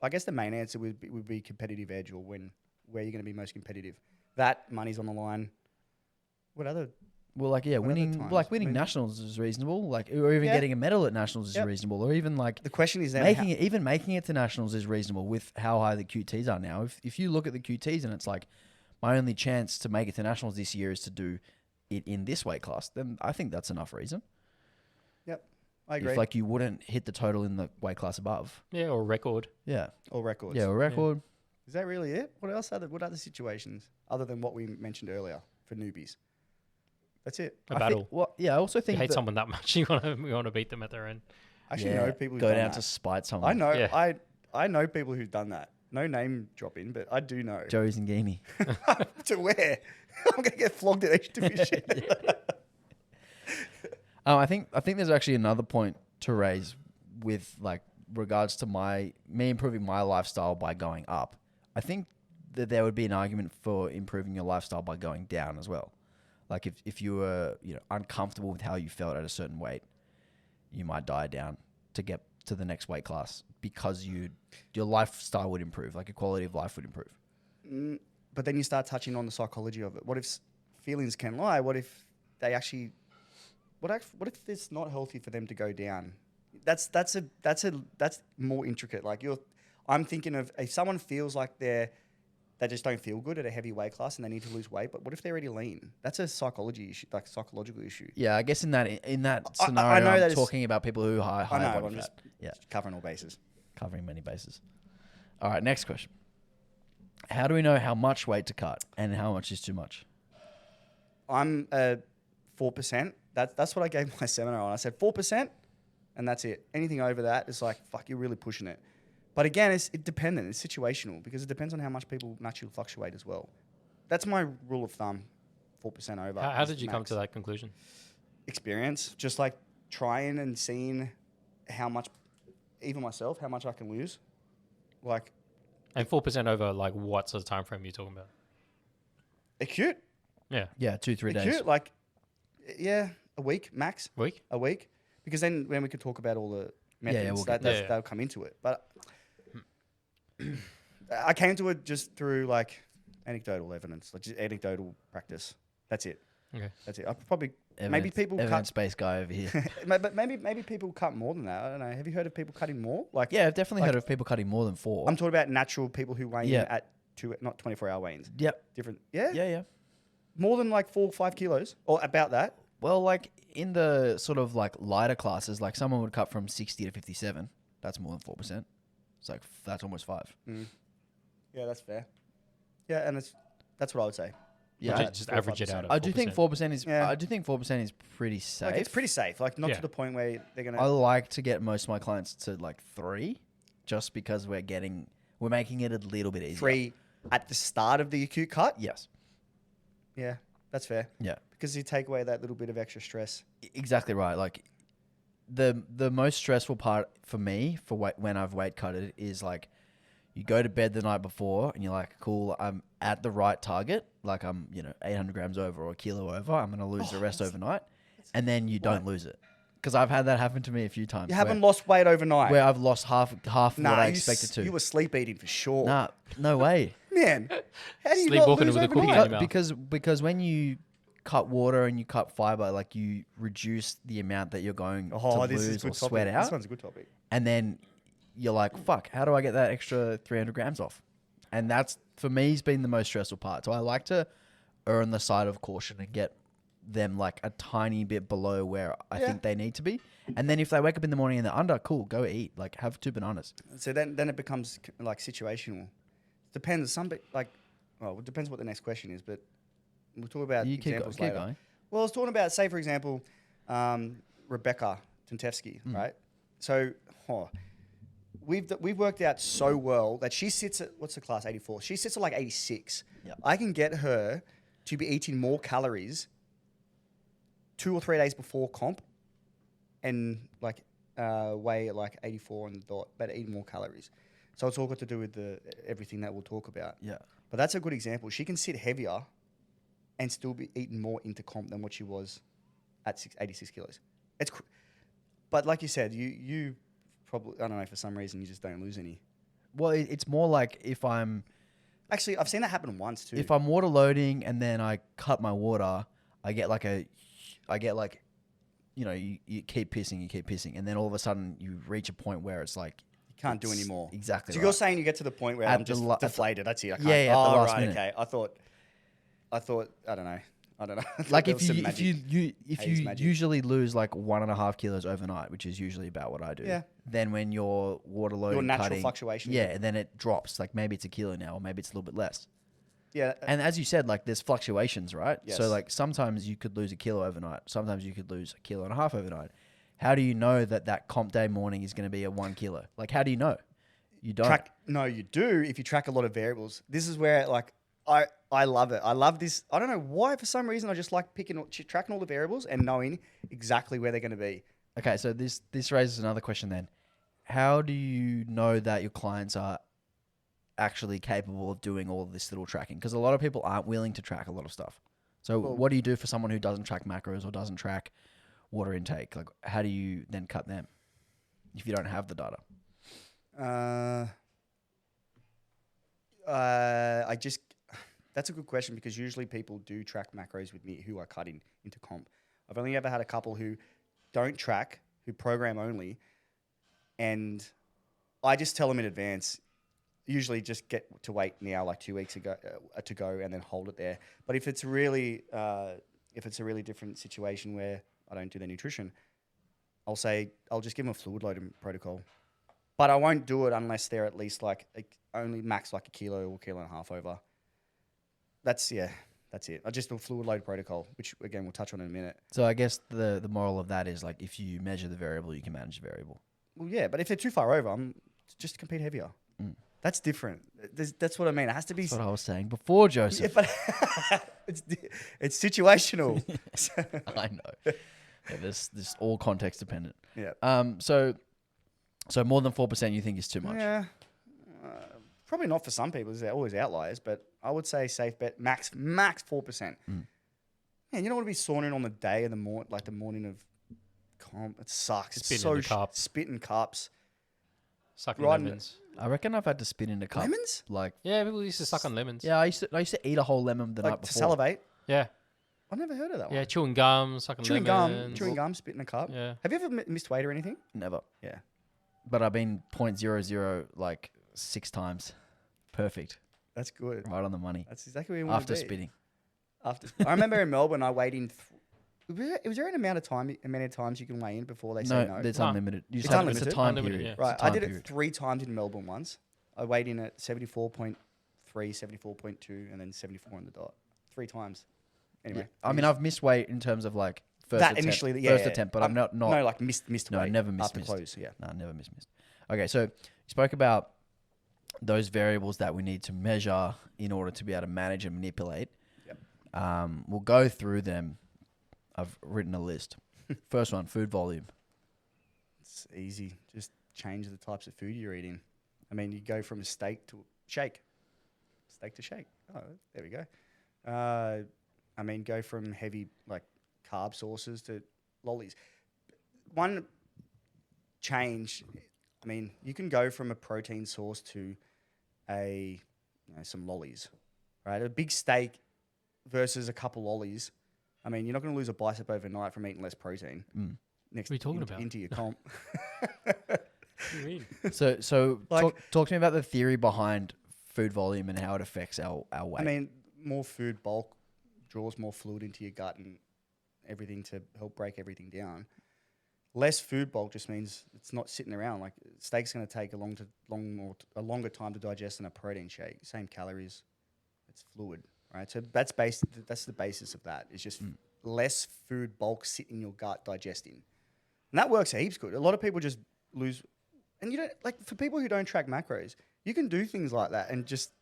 Speaker 3: I guess the main answer would be competitive edge, or where you're going to be most competitive. That money's on the line. What other?
Speaker 1: Well, like yeah,
Speaker 3: What other
Speaker 1: winning
Speaker 3: times?
Speaker 1: like winning
Speaker 3: I mean-
Speaker 1: nationals is reasonable. Like or even
Speaker 3: Yeah.
Speaker 1: getting a medal at nationals is
Speaker 3: Yep.
Speaker 1: reasonable. Or even like
Speaker 3: The question is then
Speaker 1: making it to nationals is reasonable with how high the QTs are now. If you look at the QTs and it's like my only chance to make it to nationals this year is to do it in this weight class, then I think that's enough reason.
Speaker 3: Yep, I agree.
Speaker 1: If like you wouldn't hit the total in the weight class above.
Speaker 4: Yeah, or record.
Speaker 1: Yeah.
Speaker 3: or records.
Speaker 1: Yeah, a record.
Speaker 3: Is that really it? What other situations other than what we mentioned earlier for newbies? That's it.
Speaker 4: A
Speaker 1: I
Speaker 4: battle.
Speaker 1: think, well, yeah, I also
Speaker 4: You
Speaker 1: think
Speaker 4: hate
Speaker 1: that-
Speaker 4: someone that much, you want to beat them at their end.
Speaker 3: I actually
Speaker 1: yeah,
Speaker 3: know people who've
Speaker 1: go
Speaker 3: done
Speaker 1: down
Speaker 3: that.
Speaker 1: to spite someone.
Speaker 3: I know.
Speaker 4: Yeah.
Speaker 3: I know people who've done that. No name dropping, but I do know.
Speaker 1: Joey Zinghini.
Speaker 3: To where? I'm gonna get flogged at each division.
Speaker 1: I think there's actually another point to raise with like regards to me improving my lifestyle by going up. I think that there would be an argument for improving your lifestyle by going down as well. Like if you were uncomfortable with how you felt at a certain weight, you might diet down to get to the next weight class because your lifestyle would improve, like your quality of life would improve.
Speaker 3: But then you start touching on the psychology of it. What if feelings can lie? What if they actually? What if it's not healthy for them to go down? That's more intricate. Like I'm thinking of if someone feels like they just don't feel good at a heavy weight class and they need to lose weight, but what if they're already lean? That's a psychology issue, like psychological issue.
Speaker 1: Yeah, I guess in that
Speaker 3: I
Speaker 1: scenario,
Speaker 3: know
Speaker 1: I'm
Speaker 3: that it's-
Speaker 1: talking about people who are high
Speaker 3: I know,
Speaker 1: body
Speaker 3: I'm
Speaker 1: fat.
Speaker 3: just
Speaker 1: Yeah,
Speaker 3: covering all bases.
Speaker 1: covering many bases. All right, next question. How do we know how much weight to cut and how much is too much?
Speaker 3: I'm 4%. That's what I gave my seminar on. I said 4%, and that's it. Anything over that is like, fuck, you're really pushing it. But again, it's dependent. It's situational because it depends on how much people naturally fluctuate as well. That's my rule of thumb, 4% over.
Speaker 4: How
Speaker 3: is
Speaker 4: did you come
Speaker 3: max.
Speaker 4: to that conclusion?
Speaker 3: Experience, just like trying and seeing how much, even myself, how much I can lose. Like
Speaker 4: And 4% over, like, what sort of time frame are you talking about?
Speaker 3: acute,
Speaker 4: Yeah.
Speaker 1: Yeah, 2-3 days.
Speaker 3: acute, like, yeah, a week max.
Speaker 4: Week?
Speaker 3: A week, because then we could talk about all the methods
Speaker 1: we'll get
Speaker 4: there.
Speaker 3: that'll come into it. But I came to it just through like anecdotal evidence, like just anecdotal practice. That's it.
Speaker 4: Okay.
Speaker 3: That's it. I probably maybe people cut,
Speaker 1: evidence-based guy over here.
Speaker 3: but maybe people cut more than that. I don't know. Have you heard of people cutting more? Like
Speaker 1: Yeah, I've definitely
Speaker 3: Like-
Speaker 1: heard of people cutting more than 4.
Speaker 3: I'm talking about natural people who weigh
Speaker 1: Yeah.
Speaker 3: in at not 24-hour weigh-ins.
Speaker 1: Yep.
Speaker 3: Different. Yeah?
Speaker 1: Yeah.
Speaker 3: More than like 4 or 5 kilos or about that.
Speaker 1: Well, like in the sort of like lighter classes, like someone would cut from 60 to 57. That's more than 4%. It's like that's almost 5.
Speaker 3: Yeah, that's fair. Yeah, and that's what I would say.
Speaker 1: Yeah,
Speaker 4: Ju-
Speaker 1: I-
Speaker 4: just average it out.
Speaker 1: I do think 4% is.
Speaker 3: Yeah.
Speaker 1: I do think 4% is pretty safe.
Speaker 3: Like it's pretty safe. Like not
Speaker 4: Yeah.
Speaker 3: to the point where they're gonna.
Speaker 1: I like to get most of my clients to like 3, just because we're making it a little bit easier.
Speaker 3: 3 at the start of the acute cut.
Speaker 1: Yes.
Speaker 3: Yeah, that's fair.
Speaker 1: Yeah.
Speaker 3: Because you take away that little bit of extra stress.
Speaker 1: Exactly right. Like the most stressful part for me when I've weight cutted is like you go to bed the night before and you're like, cool, I'm at the right target. Like I'm 800 grams over or a kilo over. I'm gonna lose the rest overnight, and then you don't lose it. Because I've had that happen to me a few times.
Speaker 3: You haven't lost weight overnight.
Speaker 1: where I've lost half of what I expected to.
Speaker 3: You were sleep eating for sure.
Speaker 1: Nah, no way.
Speaker 3: Man, how do you not
Speaker 4: Sleepwalking
Speaker 3: lose
Speaker 4: with a cookie
Speaker 3: overnight?
Speaker 4: in your mouth.
Speaker 1: Because when you cut water and you cut fiber, like you reduce the amount that you're going to
Speaker 3: This is a
Speaker 1: lose
Speaker 3: good
Speaker 1: or
Speaker 3: topic.
Speaker 1: sweat out,
Speaker 3: This one's a good topic.
Speaker 1: and then you're like, fuck, how do I get that extra 300 grams off? And that's, for me, has been the most stressful part. So I like to err on the side of caution and get them like a tiny bit below where I think they need to be. And then if they wake up in the morning and they're under, cool, go eat. Like have 2 bananas.
Speaker 3: So then it becomes like situational. Depends. It depends what the next question is, but we'll talk about
Speaker 1: You keep
Speaker 3: examples later.
Speaker 1: going.
Speaker 3: Well, I was talking about, say, for example, Rebecca Tentevsky, right? So, we've worked out so well that she sits at, what's the class, 84? She sits at like 86.
Speaker 1: Yep.
Speaker 3: I can get her to be eating more calories 2 or 3 days before comp and like weigh at like 84 on the dot, but eat more calories. So it's all got to do with everything that we'll talk about.
Speaker 1: Yeah.
Speaker 3: But that's a good example. She can sit heavier and still be eating more into comp than what she was at 86 kilos. But like you said, you probably, I don't know, for some reason you just don't lose any.
Speaker 1: Well, it's more like if I'm
Speaker 3: Actually, I've seen that happen once too.
Speaker 1: if I'm water loading and then I cut my water, I get like you keep pissing, and then all of a sudden you reach a point where it's like
Speaker 3: you can't do any more.
Speaker 1: Exactly.
Speaker 3: So
Speaker 1: right.
Speaker 3: you're saying you get to the point where
Speaker 1: At
Speaker 3: I'm
Speaker 1: the
Speaker 3: just
Speaker 1: la-
Speaker 3: deflated. That's it. I can't.
Speaker 1: Yeah, at the
Speaker 3: oh,
Speaker 1: last
Speaker 3: right,
Speaker 1: minute.
Speaker 3: okay. I thought. I don't know.
Speaker 1: Like
Speaker 3: There
Speaker 1: if
Speaker 3: was some
Speaker 1: you
Speaker 3: magic. Haze magic.
Speaker 1: usually lose like 1.5 kilos overnight, which is usually about what I do.
Speaker 3: Yeah.
Speaker 1: Then when you're water loading,
Speaker 3: Your natural
Speaker 1: cutting,
Speaker 3: fluctuation.
Speaker 1: Yeah, and then it drops. Like maybe it's a kilo now, or maybe it's a little bit less.
Speaker 3: Yeah.
Speaker 1: And as you said, like there's fluctuations, right?
Speaker 3: Yes.
Speaker 1: So like sometimes you could lose a kilo overnight. Sometimes you could lose 1.5 kilos overnight. How do you know that comp day morning is going to be a 1 kilo? Like how do you know? You don't.
Speaker 3: No, you do if you track a lot of variables. This is where like I love it. I love this. I don't know why. For some reason, I just like tracking all the variables and knowing exactly where they're going to be.
Speaker 1: Okay, so this raises another question then. How do you know that your clients are actually capable of doing all of this little tracking? Because a lot of people aren't willing to track a lot of stuff. So what do you do for someone who doesn't track macros or doesn't track water intake? Like how do you then cut them if you don't have the data?
Speaker 3: That's a good question because usually people do track macros with me who are cutting into comp. I've only ever had a couple who don't track, who program only, and I just tell them in advance, usually just get to weight now like 2 weeks ago to go and then hold it there. But if it's a really different situation where I don't do the nutrition, I'll just give them a fluid loading protocol. But I won't do it unless they're at least like only max like a kilo or kilo and a half over. That's it. I just do a fluid load protocol, which again we'll touch on in a minute.
Speaker 1: So I guess the moral of that is like if you measure the variable, you can manage the variable.
Speaker 3: Well, yeah, but if they're too far over, I'm just compete heavier. That's different. That's what I mean. It has to be.
Speaker 1: That's what I was saying before, Joseph.
Speaker 3: Yeah, but it's situational.
Speaker 1: I know. Yeah, this all context dependent.
Speaker 3: Yeah.
Speaker 1: So more than 4% you think is too much?
Speaker 3: Yeah. Probably not for some people. There's always outliers, but I would say safe bet max 4%. Man, you don't want to be sauning on the day of the morning of comp. It sucks.
Speaker 4: Spitting in the cup.
Speaker 3: Spitting cups.
Speaker 4: Sucking
Speaker 3: Riding-
Speaker 4: lemons.
Speaker 1: I reckon I've had to spit in a cup.
Speaker 3: Lemons?
Speaker 1: Like,
Speaker 4: Yeah, people used to suck on lemons.
Speaker 1: yeah, I used to eat a whole lemon the
Speaker 3: Like
Speaker 1: night
Speaker 3: to
Speaker 1: before.
Speaker 3: salivate?
Speaker 4: Yeah.
Speaker 3: I've never heard of that
Speaker 4: Yeah,
Speaker 3: one.
Speaker 4: chewing gum, sucking
Speaker 3: Chewing
Speaker 4: lemons.
Speaker 3: gum, spit in a cup.
Speaker 4: Yeah.
Speaker 3: Have you ever missed weight or anything?
Speaker 1: Never.
Speaker 3: Yeah.
Speaker 1: But I've been 0.00 like 6 times. Perfect.
Speaker 3: That's good.
Speaker 1: Right on the money.
Speaker 3: That's exactly where you want
Speaker 1: After
Speaker 3: to be.
Speaker 1: spitting.
Speaker 3: I remember in Melbourne, I weighed in. Was there an amount of times you can weigh in before they say
Speaker 1: No,
Speaker 3: no?
Speaker 1: it's
Speaker 4: No.
Speaker 1: unlimited. You
Speaker 3: It's
Speaker 1: just have-
Speaker 3: unlimited?
Speaker 1: It's a time
Speaker 4: Unlimited,
Speaker 1: period.
Speaker 4: yeah.
Speaker 3: Right.
Speaker 1: It's a
Speaker 3: I
Speaker 1: time
Speaker 3: did
Speaker 1: period.
Speaker 3: it 3 times in Melbourne once. I weighed in at 74.3, 74.2, and then 74 on the dot. 3 times. Anyway.
Speaker 1: Yeah. I mean, I've missed weight in terms of like first
Speaker 3: that
Speaker 1: attempt,
Speaker 3: initially, yeah.
Speaker 1: first attempt, but I'm not.
Speaker 3: No, like missed
Speaker 1: No, I
Speaker 3: weight.
Speaker 1: never missed.
Speaker 3: After close, yeah.
Speaker 1: No, I never missed. Okay, so you spoke about those variables that we need to measure in order to be able to manage and manipulate.
Speaker 3: Yep.
Speaker 1: We'll go through them. I've written a list. First one, food volume.
Speaker 3: It's easy. Just change the types of food you're eating. I mean, you go from a steak to shake. Steak to shake. Oh, there we go. I mean, go from heavy like carb sources to lollies. One change. I mean, you can go from a protein source to some lollies, right? A big steak versus a couple lollies. I mean, you're not going to lose a bicep overnight from eating less protein.
Speaker 4: What are you talking about?
Speaker 3: Into your comp.
Speaker 4: What do you mean?
Speaker 1: So
Speaker 3: Like-
Speaker 1: talk to me about the theory behind food volume and how it affects our weight.
Speaker 3: I mean, more food bulk draws more fluid into your gut and everything to help break everything down. Less food bulk just means it's not sitting around. Like steak's going to take a longer time to digest than a protein shake. Same calories, it's fluid, right? So that's the basis of that. It's just less food bulk sit in your gut digesting, and that works heaps good. A lot of people just lose, and you don't like for people who don't track macros, you can do things like that and just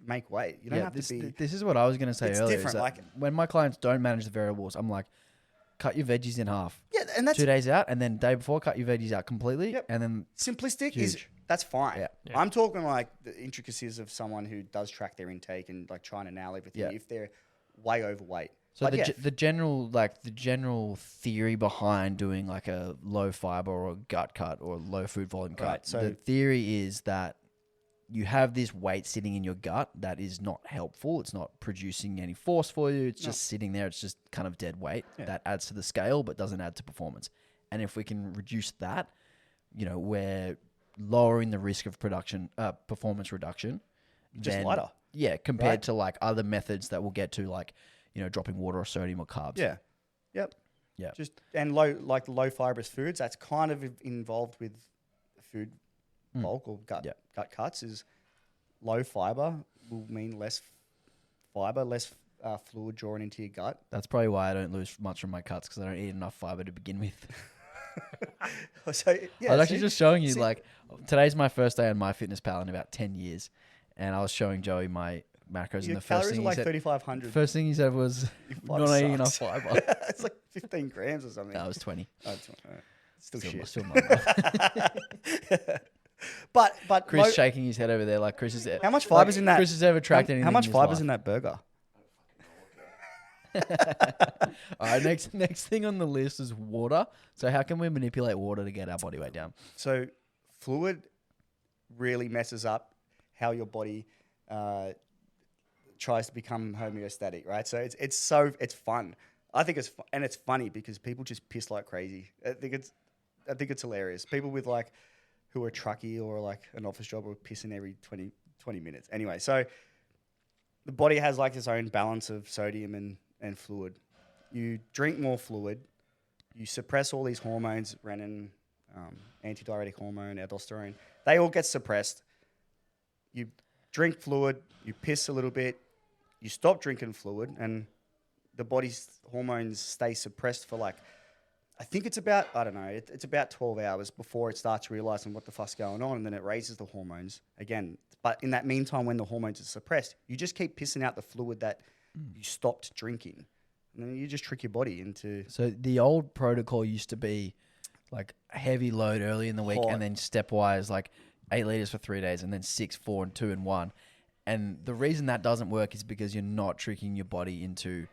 Speaker 3: make weight. You don't have to be.
Speaker 1: This is what I was going to say
Speaker 3: It's
Speaker 1: earlier.
Speaker 3: different,
Speaker 1: is that
Speaker 3: like-
Speaker 1: when my clients don't manage the variables, I'm like, cut your veggies in half.
Speaker 3: Yeah, and that's
Speaker 1: 2 days out, and then day before, cut your veggies out completely,
Speaker 3: Yep.
Speaker 1: and then
Speaker 3: simplistic.
Speaker 1: Huge.
Speaker 3: That's fine.
Speaker 1: Yeah.
Speaker 4: Yeah.
Speaker 3: I'm talking like the intricacies of someone who does track their intake and like trying to nail everything.
Speaker 1: Yeah.
Speaker 3: If they're way overweight,
Speaker 1: so
Speaker 3: But
Speaker 1: the general theory behind doing like a low fiber or a gut cut or low food volume cut.
Speaker 3: Right, so-
Speaker 1: the theory is that you have this weight sitting in your gut that is not helpful. It's not producing any force for you. It's just sitting there. It's just kind of dead weight that adds to the scale but doesn't add to performance. And if we can reduce that, we're lowering the risk of performance reduction.
Speaker 3: Just
Speaker 1: then-
Speaker 3: lighter.
Speaker 1: Yeah, compared
Speaker 3: Right.
Speaker 1: to like other methods that we'll get to, like dropping water or sodium or carbs.
Speaker 3: yeah, yep,
Speaker 1: Yeah.
Speaker 3: Just and low fibrous foods. That's kind of involved with food bulk or gut cuts. Is low fiber will mean less fiber, less fluid drawn into your gut.
Speaker 1: That's probably why I don't lose much from my cuts, because I don't eat enough fiber to begin with.
Speaker 3: So yeah,
Speaker 1: I was actually just showing you,
Speaker 3: see-
Speaker 1: like, today's my first day on MyFitnessPal in about 10 years. And I was showing Joey my macros,
Speaker 3: your
Speaker 1: and the first
Speaker 3: calories
Speaker 1: thing
Speaker 3: are
Speaker 1: he
Speaker 3: like
Speaker 1: said,
Speaker 3: 3,500.
Speaker 1: first thing he said was
Speaker 3: fiber
Speaker 1: not eating enough
Speaker 3: sucks.
Speaker 1: fiber.
Speaker 3: It's like 15 grams or something.
Speaker 1: That was 20.
Speaker 3: Oh, it's all right. Still shit.
Speaker 1: Still not enough.
Speaker 3: But
Speaker 1: Chris
Speaker 3: low-
Speaker 1: shaking his head over there like Chris is.
Speaker 3: How much fiber's in that?
Speaker 1: Chris has ever tracked anything.
Speaker 3: How much
Speaker 1: in his
Speaker 3: fiber's
Speaker 1: life.
Speaker 3: in that burger?
Speaker 1: All right, next thing on the list is water. So how can we manipulate water to get our body weight down?
Speaker 3: So fluid really messes up how your body tries to become homeostatic, right? So it's fun. I think it's and it's funny because people just piss like crazy. I think it's hilarious. People with like who are a truckie or like an office job are pissing every 20 minutes. Anyway, so the body has like its own balance of sodium and fluid. You drink more fluid, you suppress all these hormones, renin, antidiuretic hormone, aldosterone. They all get suppressed. You drink fluid, you piss a little bit, you stop drinking fluid, and the body's hormones stay suppressed for like, I think it's about, I don't know, it's about 12 hours before it starts realizing what the fuck's going on, and then it raises the hormones again. But in that meantime, when the hormones are suppressed, you just keep pissing out the fluid that you stopped drinking. And then you just trick your body into...
Speaker 1: So the old protocol used to be like heavy load early in the week
Speaker 3: Hot.
Speaker 1: and then stepwise like 8 liters for 3 days and then 6, 4, and 2 and 1. And the reason that doesn't work is because you're not tricking your body into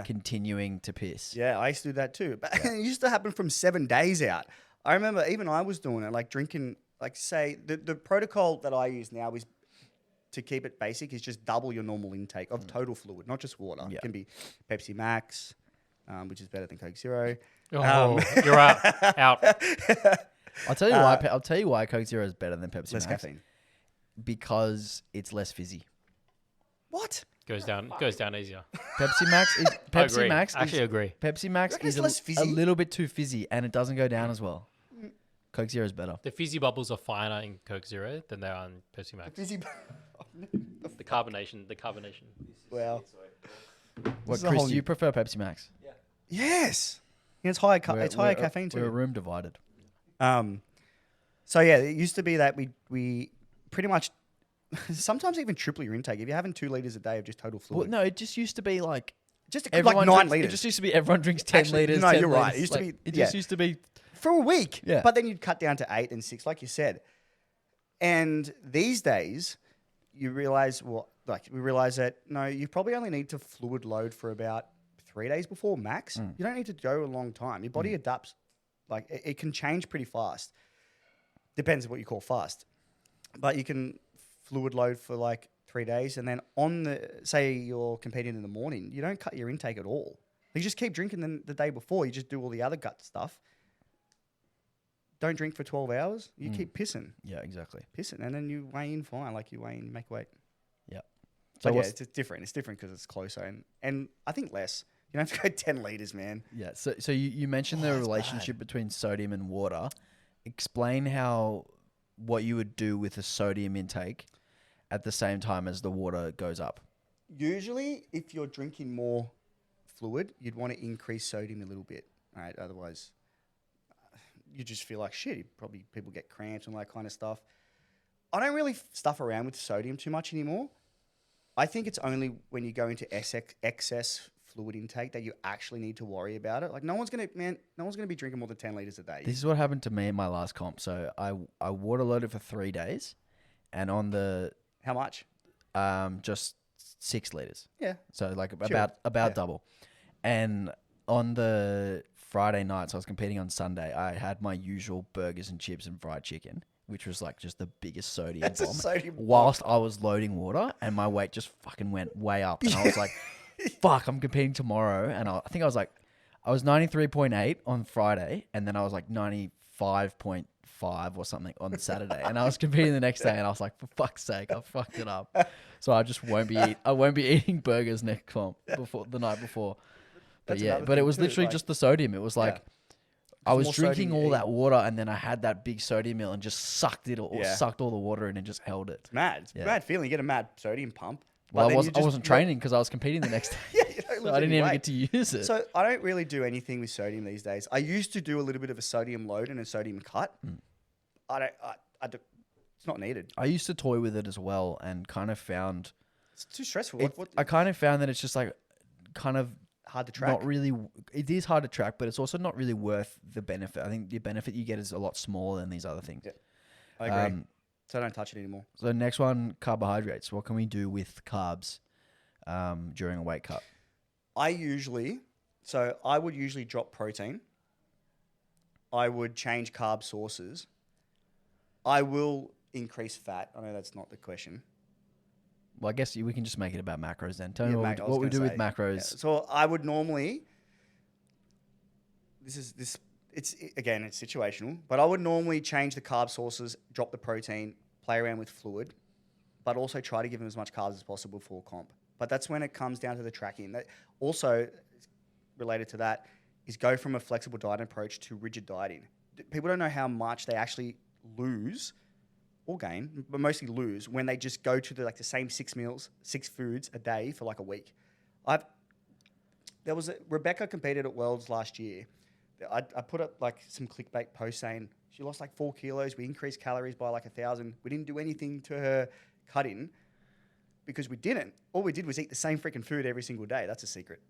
Speaker 1: continuing to piss.
Speaker 3: Yeah, I used to do that too. But it used to happen from 7 days out. I remember even I was doing it, like drinking, like say, the protocol that I use now is to keep it basic is just double your normal intake of total fluid, not just water.
Speaker 1: Yeah.
Speaker 3: It can be Pepsi Max, which is better than Coke Zero.
Speaker 4: Oh, you're out.
Speaker 1: I'll tell you why. I'll tell you why Coke Zero is better than Pepsi
Speaker 3: Less
Speaker 1: Max.
Speaker 3: caffeine.
Speaker 1: Because it's less fizzy.
Speaker 3: What?
Speaker 4: Goes down easier.
Speaker 1: Pepsi Max is
Speaker 4: I agree.
Speaker 1: Pepsi
Speaker 4: Actually agree.
Speaker 1: Pepsi Max
Speaker 3: reckon
Speaker 1: is
Speaker 3: it's less
Speaker 1: a
Speaker 3: fizzy?
Speaker 1: little bit too fizzy and it doesn't go down as well. Coke Zero is better.
Speaker 4: The fizzy bubbles are finer in Coke Zero than they are in Pepsi Max.
Speaker 3: Fizzy.
Speaker 4: The carbonation.
Speaker 3: Well,
Speaker 1: What,
Speaker 3: is a
Speaker 1: Chris,
Speaker 3: whole
Speaker 1: do you
Speaker 3: new-
Speaker 1: prefer Pepsi Max?
Speaker 3: yes. Yeah, it's higher caffeine
Speaker 1: We're a
Speaker 3: too.
Speaker 1: room divided.
Speaker 3: So yeah, it used to be that we pretty much sometimes even triple your intake if you're having 2 liters a day of just total
Speaker 1: Well,
Speaker 3: fluid.
Speaker 1: no, it just used to be like
Speaker 3: Just
Speaker 1: everyone
Speaker 3: 9
Speaker 1: drinks,
Speaker 3: liters.
Speaker 1: It just used to be everyone drinks 10
Speaker 3: Actually,
Speaker 1: liters.
Speaker 3: no,
Speaker 1: 10
Speaker 3: you're right.
Speaker 1: liters.
Speaker 3: It used to be-
Speaker 1: It just
Speaker 3: yeah.
Speaker 1: used to be.
Speaker 3: for a week.
Speaker 1: Yeah.
Speaker 3: But then you'd cut down to 8 and 6, like you said. And these days, you realize, we realize that, no, you probably only need to fluid load for about 3 days before max. You don't need to go a long time. Your body adapts. Like, it can change pretty fast. Depends on what you call fast. But you can fluid load for like 3 days. And then say you're competing in the morning, you don't cut your intake at all. You just keep drinking the day before. You just do all the other gut stuff. Don't drink for 12 hours. You keep pissing,
Speaker 1: Yeah, exactly.
Speaker 3: and then you weigh in fine. Like you weigh in, make weight.
Speaker 1: Yeah.
Speaker 3: So
Speaker 1: So
Speaker 3: yeah,
Speaker 1: what's,
Speaker 3: it's different. It's different because it's closer, and I think less. You don't have to go 10 liters, man.
Speaker 1: yeah. So you mentioned the
Speaker 3: that's
Speaker 1: relationship between sodium and water. Explain what you would do with a sodium intake at the same time as the water goes up.
Speaker 3: Usually, if you're drinking more fluid, you'd want to increase sodium a little bit. Right? Otherwise, you just feel like shit. People get cramps and all that kind of stuff. I don't really stuff around with sodium too much anymore. I think it's only when you go into excess fluid intake that you actually need to worry about it. Like no one's gonna be drinking more than 10 liters a day.
Speaker 1: This is what happened to me in my last comp. So I water loaded for 3 days, and on the
Speaker 3: How much?
Speaker 1: just 6 liters.
Speaker 3: Yeah.
Speaker 1: So like
Speaker 3: Sure.
Speaker 1: about
Speaker 3: Yeah.
Speaker 1: double. And on the Friday night, so I was competing on Sunday, I had my usual burgers and chips and fried chicken, which was like just the biggest sodium
Speaker 3: That's a
Speaker 1: bomb.
Speaker 3: sodium bomb.
Speaker 1: Whilst I was loading water, and my weight just fucking went way up. And I was like, fuck, I'm competing tomorrow. And I think I was 93.8 on Friday, and then I was like 95.5 or something on Saturday. And I was competing the next day, and I was like, for fuck's sake, I fucked it up. So I just won't be eating burgers next comp the night before. But
Speaker 3: That's
Speaker 1: yeah,
Speaker 3: another
Speaker 1: but it
Speaker 3: thing
Speaker 1: was
Speaker 3: too,
Speaker 1: literally
Speaker 3: like-
Speaker 1: just the sodium. It was like I was
Speaker 3: more sodium
Speaker 1: drinking
Speaker 3: you
Speaker 1: all
Speaker 3: eat.
Speaker 1: that water, and then I had that big sodium meal and just sucked all the water in and just held it.
Speaker 3: It's mad. It's a
Speaker 1: Yeah.
Speaker 3: mad feeling. You get a mad sodium pump.
Speaker 1: Well,
Speaker 3: then
Speaker 1: I
Speaker 3: you
Speaker 1: wasn't
Speaker 3: you
Speaker 1: training because I was competing the next day.
Speaker 3: Yeah, you don't
Speaker 1: So
Speaker 3: lose
Speaker 1: I didn't
Speaker 3: any
Speaker 1: even
Speaker 3: weight.
Speaker 1: get to use it.
Speaker 3: So I don't really do anything with sodium these days. I used to do a little bit of a sodium load and a sodium cut. It's not needed.
Speaker 1: I used to toy with it as well, and kind of found
Speaker 3: It's too stressful.
Speaker 1: I kind of found that it's just like kind of
Speaker 3: Hard to track.
Speaker 1: not really. It is hard to track, but it's also not really worth the benefit. I think the benefit you get is a lot smaller than these other things.
Speaker 3: Yeah. I agree. So I don't touch it anymore.
Speaker 1: So next one, carbohydrates. What can we do with carbs during a weight cut?
Speaker 3: I would usually drop protein. I would change carb sources. I will increase fat. I know that's not the question.
Speaker 1: Well, I guess we can just make it about macros then. Tell
Speaker 3: Yeah,
Speaker 1: me
Speaker 3: I was
Speaker 1: what we
Speaker 3: gonna
Speaker 1: do with
Speaker 3: say,
Speaker 1: macros.
Speaker 3: yeah. So I would normally. This again, it's situational, but I would normally change the carb sources, drop the protein, play around with fluid, but also try to give them as much carbs as possible for comp. But that's when it comes down to the tracking. That also related to that is go from a flexible dieting approach to rigid dieting. People don't know how much they actually lose or gain, but mostly lose when they just go to the same 6 meals, 6 foods a day for like a week. Rebecca competed at Worlds last year. I put up like some clickbait posts saying she lost like 4 kilos. We increased calories by like 1,000. We didn't do anything to her cut-in because we didn't. All we did was eat the same freaking food every single day. That's a secret.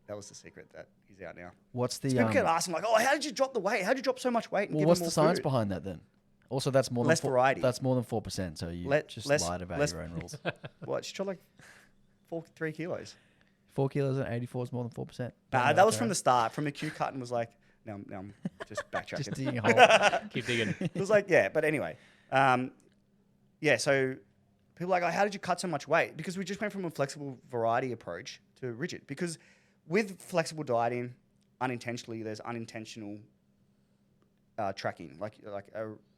Speaker 3: That was the secret that he's out now.
Speaker 1: What's the...
Speaker 3: People kept asking like, how did you drop the weight? How did you drop so much weight?
Speaker 1: Well, what's the science behind that then? Also, that's more
Speaker 3: less
Speaker 1: than
Speaker 3: variety.
Speaker 1: That's more than 4%. So you lied about your own rules.
Speaker 3: What? She dropped like 3 kilos.
Speaker 1: 4 kilos and 84 is more than 4%.
Speaker 3: Nah, that was from the start. From the Q cut and was like, now I'm just backtracking.
Speaker 1: Just digging a hole.
Speaker 4: Keep digging.
Speaker 3: It was like, yeah, but anyway. So people are like, how did you cut so much weight? Because we just went from a flexible variety approach to rigid. Because with flexible dieting, unintentionally, there's unintentional tracking, like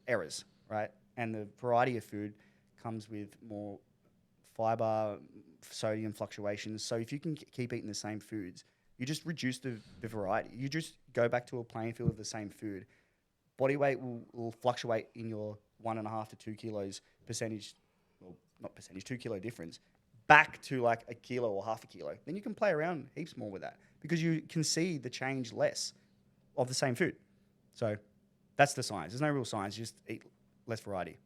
Speaker 3: errors, right? And the variety of food comes with more fiber, sodium fluctuations. So if you can keep eating the same foods, you just reduce the variety. You just go back to a playing field of the same food. Body weight will fluctuate in your 1.5 to 2 kilos percentage, well, not percentage, 2 kilo difference, back to like a kilo or half a kilo. Then you can play around heaps more with that because you can see the change less of the same food. So that's the science. There's no real science. You just eat less variety.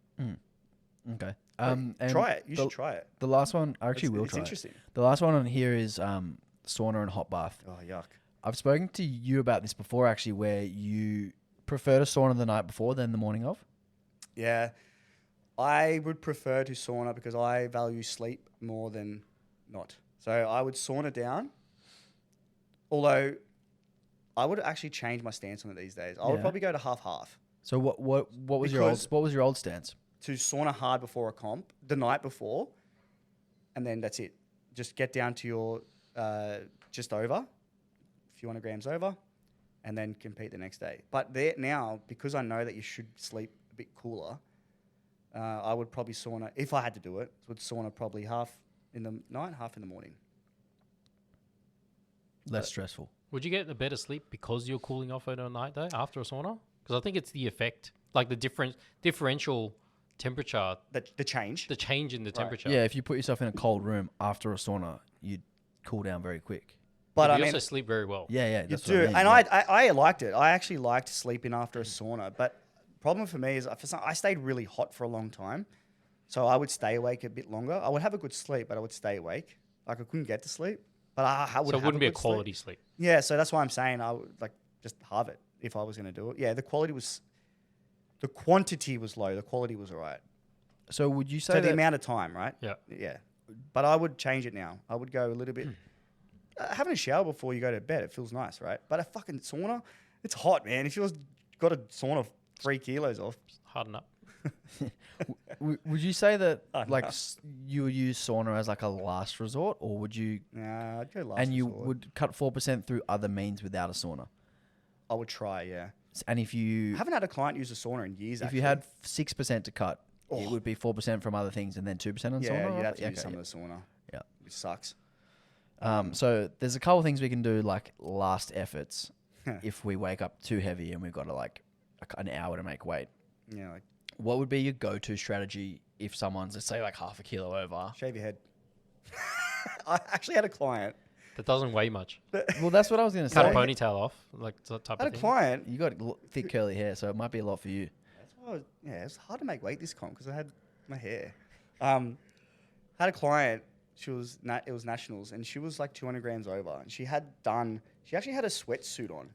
Speaker 1: Okay.
Speaker 3: And try it. You should try it.
Speaker 1: The last one, I actually will try it.
Speaker 3: It's interesting.
Speaker 1: The last one on here is sauna and hot bath.
Speaker 3: Oh, yuck.
Speaker 1: I've spoken to you about this before, actually, where you prefer to sauna the night before than the morning of.
Speaker 3: Yeah. I would prefer to sauna because I value sleep more than not. So I would sauna down, although I would actually change my stance on it these days. I would probably go to half-half.
Speaker 1: So what was your old stance?
Speaker 3: To sauna hard before a comp, the night before, and then that's it. Just get down to your just over, a few 100 grams over, and then compete the next day. But now, because I know that you should sleep a bit cooler, I would probably sauna, if I had to do it, would sauna probably half in the night, half in the morning.
Speaker 1: Less stressful.
Speaker 4: Would you get a better sleep because you're cooling off overnight though after a sauna? Because I think it's the effect, like the differential temperature.
Speaker 3: The change.
Speaker 4: The change in the temperature.
Speaker 1: Yeah, if you put yourself in a cold room after a sauna, you'd cool down very quick.
Speaker 3: But
Speaker 4: I mean, also sleep very well.
Speaker 1: Yeah,
Speaker 3: you
Speaker 1: that's
Speaker 3: do.
Speaker 1: what I mean.
Speaker 3: And I liked it. I actually liked sleeping after a sauna. But problem for me is I stayed really hot for a long time. So I would stay awake a bit longer. I would have a good sleep, but I would stay awake. Like I couldn't get to sleep. But I would.
Speaker 4: So it wouldn't be a
Speaker 3: good
Speaker 4: quality sleep.
Speaker 3: Yeah, so that's why I'm saying I would just halve it if I was going to do it. Yeah, the quantity was low. The quality was all right.
Speaker 1: So would you say
Speaker 3: So the amount of time, right?
Speaker 4: Yeah.
Speaker 3: Yeah. But I would change it now. I would go a little bit. Having a shower before you go to bed, it feels nice, right? But a fucking sauna, it's hot, man. If you've got a sauna 3 kilos off.
Speaker 4: Harden up.
Speaker 1: Would you say that you would use sauna as like a last resort, or would you?
Speaker 3: Nah, I'd go last
Speaker 1: And you
Speaker 3: resort.
Speaker 1: would cut 4% through other means without a sauna.
Speaker 3: I would try, yeah.
Speaker 1: And if you
Speaker 3: I haven't had a client use a sauna in years,
Speaker 1: if
Speaker 3: actually.
Speaker 1: you had 6% to cut, it would be 4% from other things and then 2% on
Speaker 3: yeah,
Speaker 1: sauna.
Speaker 3: you'd have to use
Speaker 1: Okay,
Speaker 3: some of the sauna.
Speaker 1: Yeah.
Speaker 3: Which sucks.
Speaker 1: So there's a couple things we can do, like last efforts, if we wake up too heavy and we've got to like an hour to make weight.
Speaker 3: Yeah, like
Speaker 1: What would be your go-to strategy if someone's, let's say, like half a kilo over?
Speaker 3: shave your head. I actually had a client.
Speaker 4: That doesn't weigh much.
Speaker 1: Well, that's what I was going to say.
Speaker 4: Cut a ponytail off, like that type
Speaker 3: I
Speaker 4: of
Speaker 3: had a
Speaker 4: thing.
Speaker 3: client.
Speaker 1: You got thick curly hair, so it might be a lot for you.
Speaker 3: That's why it was hard to make weight this comp because I had my hair. Had a client. It was nationals, and she was like 200 grams over, and she actually had a sweatsuit on,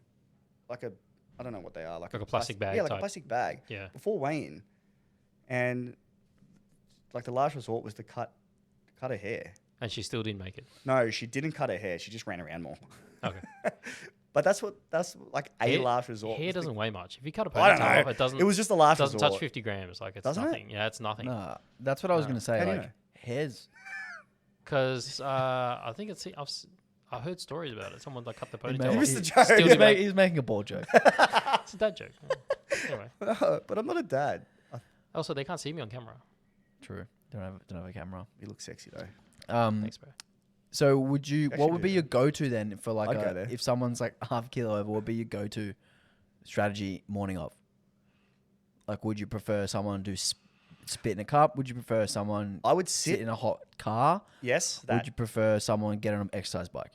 Speaker 3: like I don't know what they are, like
Speaker 4: a plastic bag.
Speaker 3: Yeah, like
Speaker 4: type.
Speaker 3: a plastic bag.
Speaker 4: Yeah.
Speaker 3: Before weighing, and like the last resort was to cut her hair.
Speaker 4: And she still didn't make it.
Speaker 3: No, she didn't cut her hair. She just ran around more.
Speaker 4: Okay.
Speaker 3: But that's like a
Speaker 4: Hair-
Speaker 3: last resort.
Speaker 4: Hair doesn't weigh much. If you cut a
Speaker 3: I don't
Speaker 4: ponytail
Speaker 3: know.
Speaker 4: off, it doesn't.
Speaker 3: It was just the last
Speaker 4: doesn't
Speaker 3: resort.
Speaker 4: touch 50 grams. Like it's
Speaker 3: Doesn't it?
Speaker 4: nothing. Yeah, it's nothing.
Speaker 1: Nah, that's what I was going to say.
Speaker 3: How do you
Speaker 1: Like
Speaker 3: know?
Speaker 1: hairs.
Speaker 4: Because I think I heard stories about it. Someone like cut the
Speaker 1: made-
Speaker 4: ponytail.
Speaker 3: You
Speaker 4: off.
Speaker 3: missed the joke.
Speaker 4: Still
Speaker 1: He's,
Speaker 4: didn't make-
Speaker 1: he's making a ball joke.
Speaker 4: It's a dad joke. Anyway.
Speaker 3: But I'm not a dad.
Speaker 4: Also, they can't see me on camera.
Speaker 1: True. Don't have a camera.
Speaker 3: You look sexy though.
Speaker 4: Thanks, bro.
Speaker 1: So would you?
Speaker 3: Actually
Speaker 1: What would
Speaker 3: do
Speaker 1: be
Speaker 3: that.
Speaker 1: your go-to then for like
Speaker 3: I'd go there.
Speaker 1: if someone's like half a kilo over? What would be your go-to strategy morning of? Like, would you prefer someone do spit in a cup? Would you prefer someone
Speaker 3: I would
Speaker 1: sit
Speaker 3: sit.
Speaker 1: in a hot car?
Speaker 3: Yes,
Speaker 1: Would
Speaker 3: that.
Speaker 1: you prefer someone get on an exercise bike?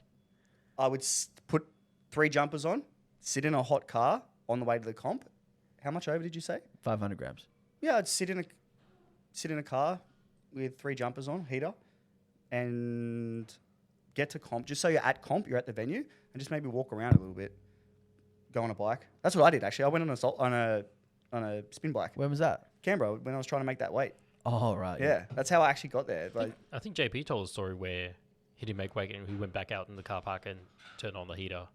Speaker 3: I would put 3 jumpers on, sit in a hot car on the way to the comp. How much over did you say?
Speaker 1: 500 grams.
Speaker 3: Yeah, I'd sit in a car with 3 jumpers on, heater, and get to comp. Just so you're at comp, you're at the venue, and just maybe walk around a little bit. Go on a bike. That's what I did actually. I went on a spin bike.
Speaker 1: When was that?
Speaker 3: Canberra when I was trying to make that weight.
Speaker 1: Oh, right.
Speaker 3: Yeah, that's how I actually got there. Like,
Speaker 4: I think JP told a story where he didn't make weight and he went back out in the car park and turned on the heater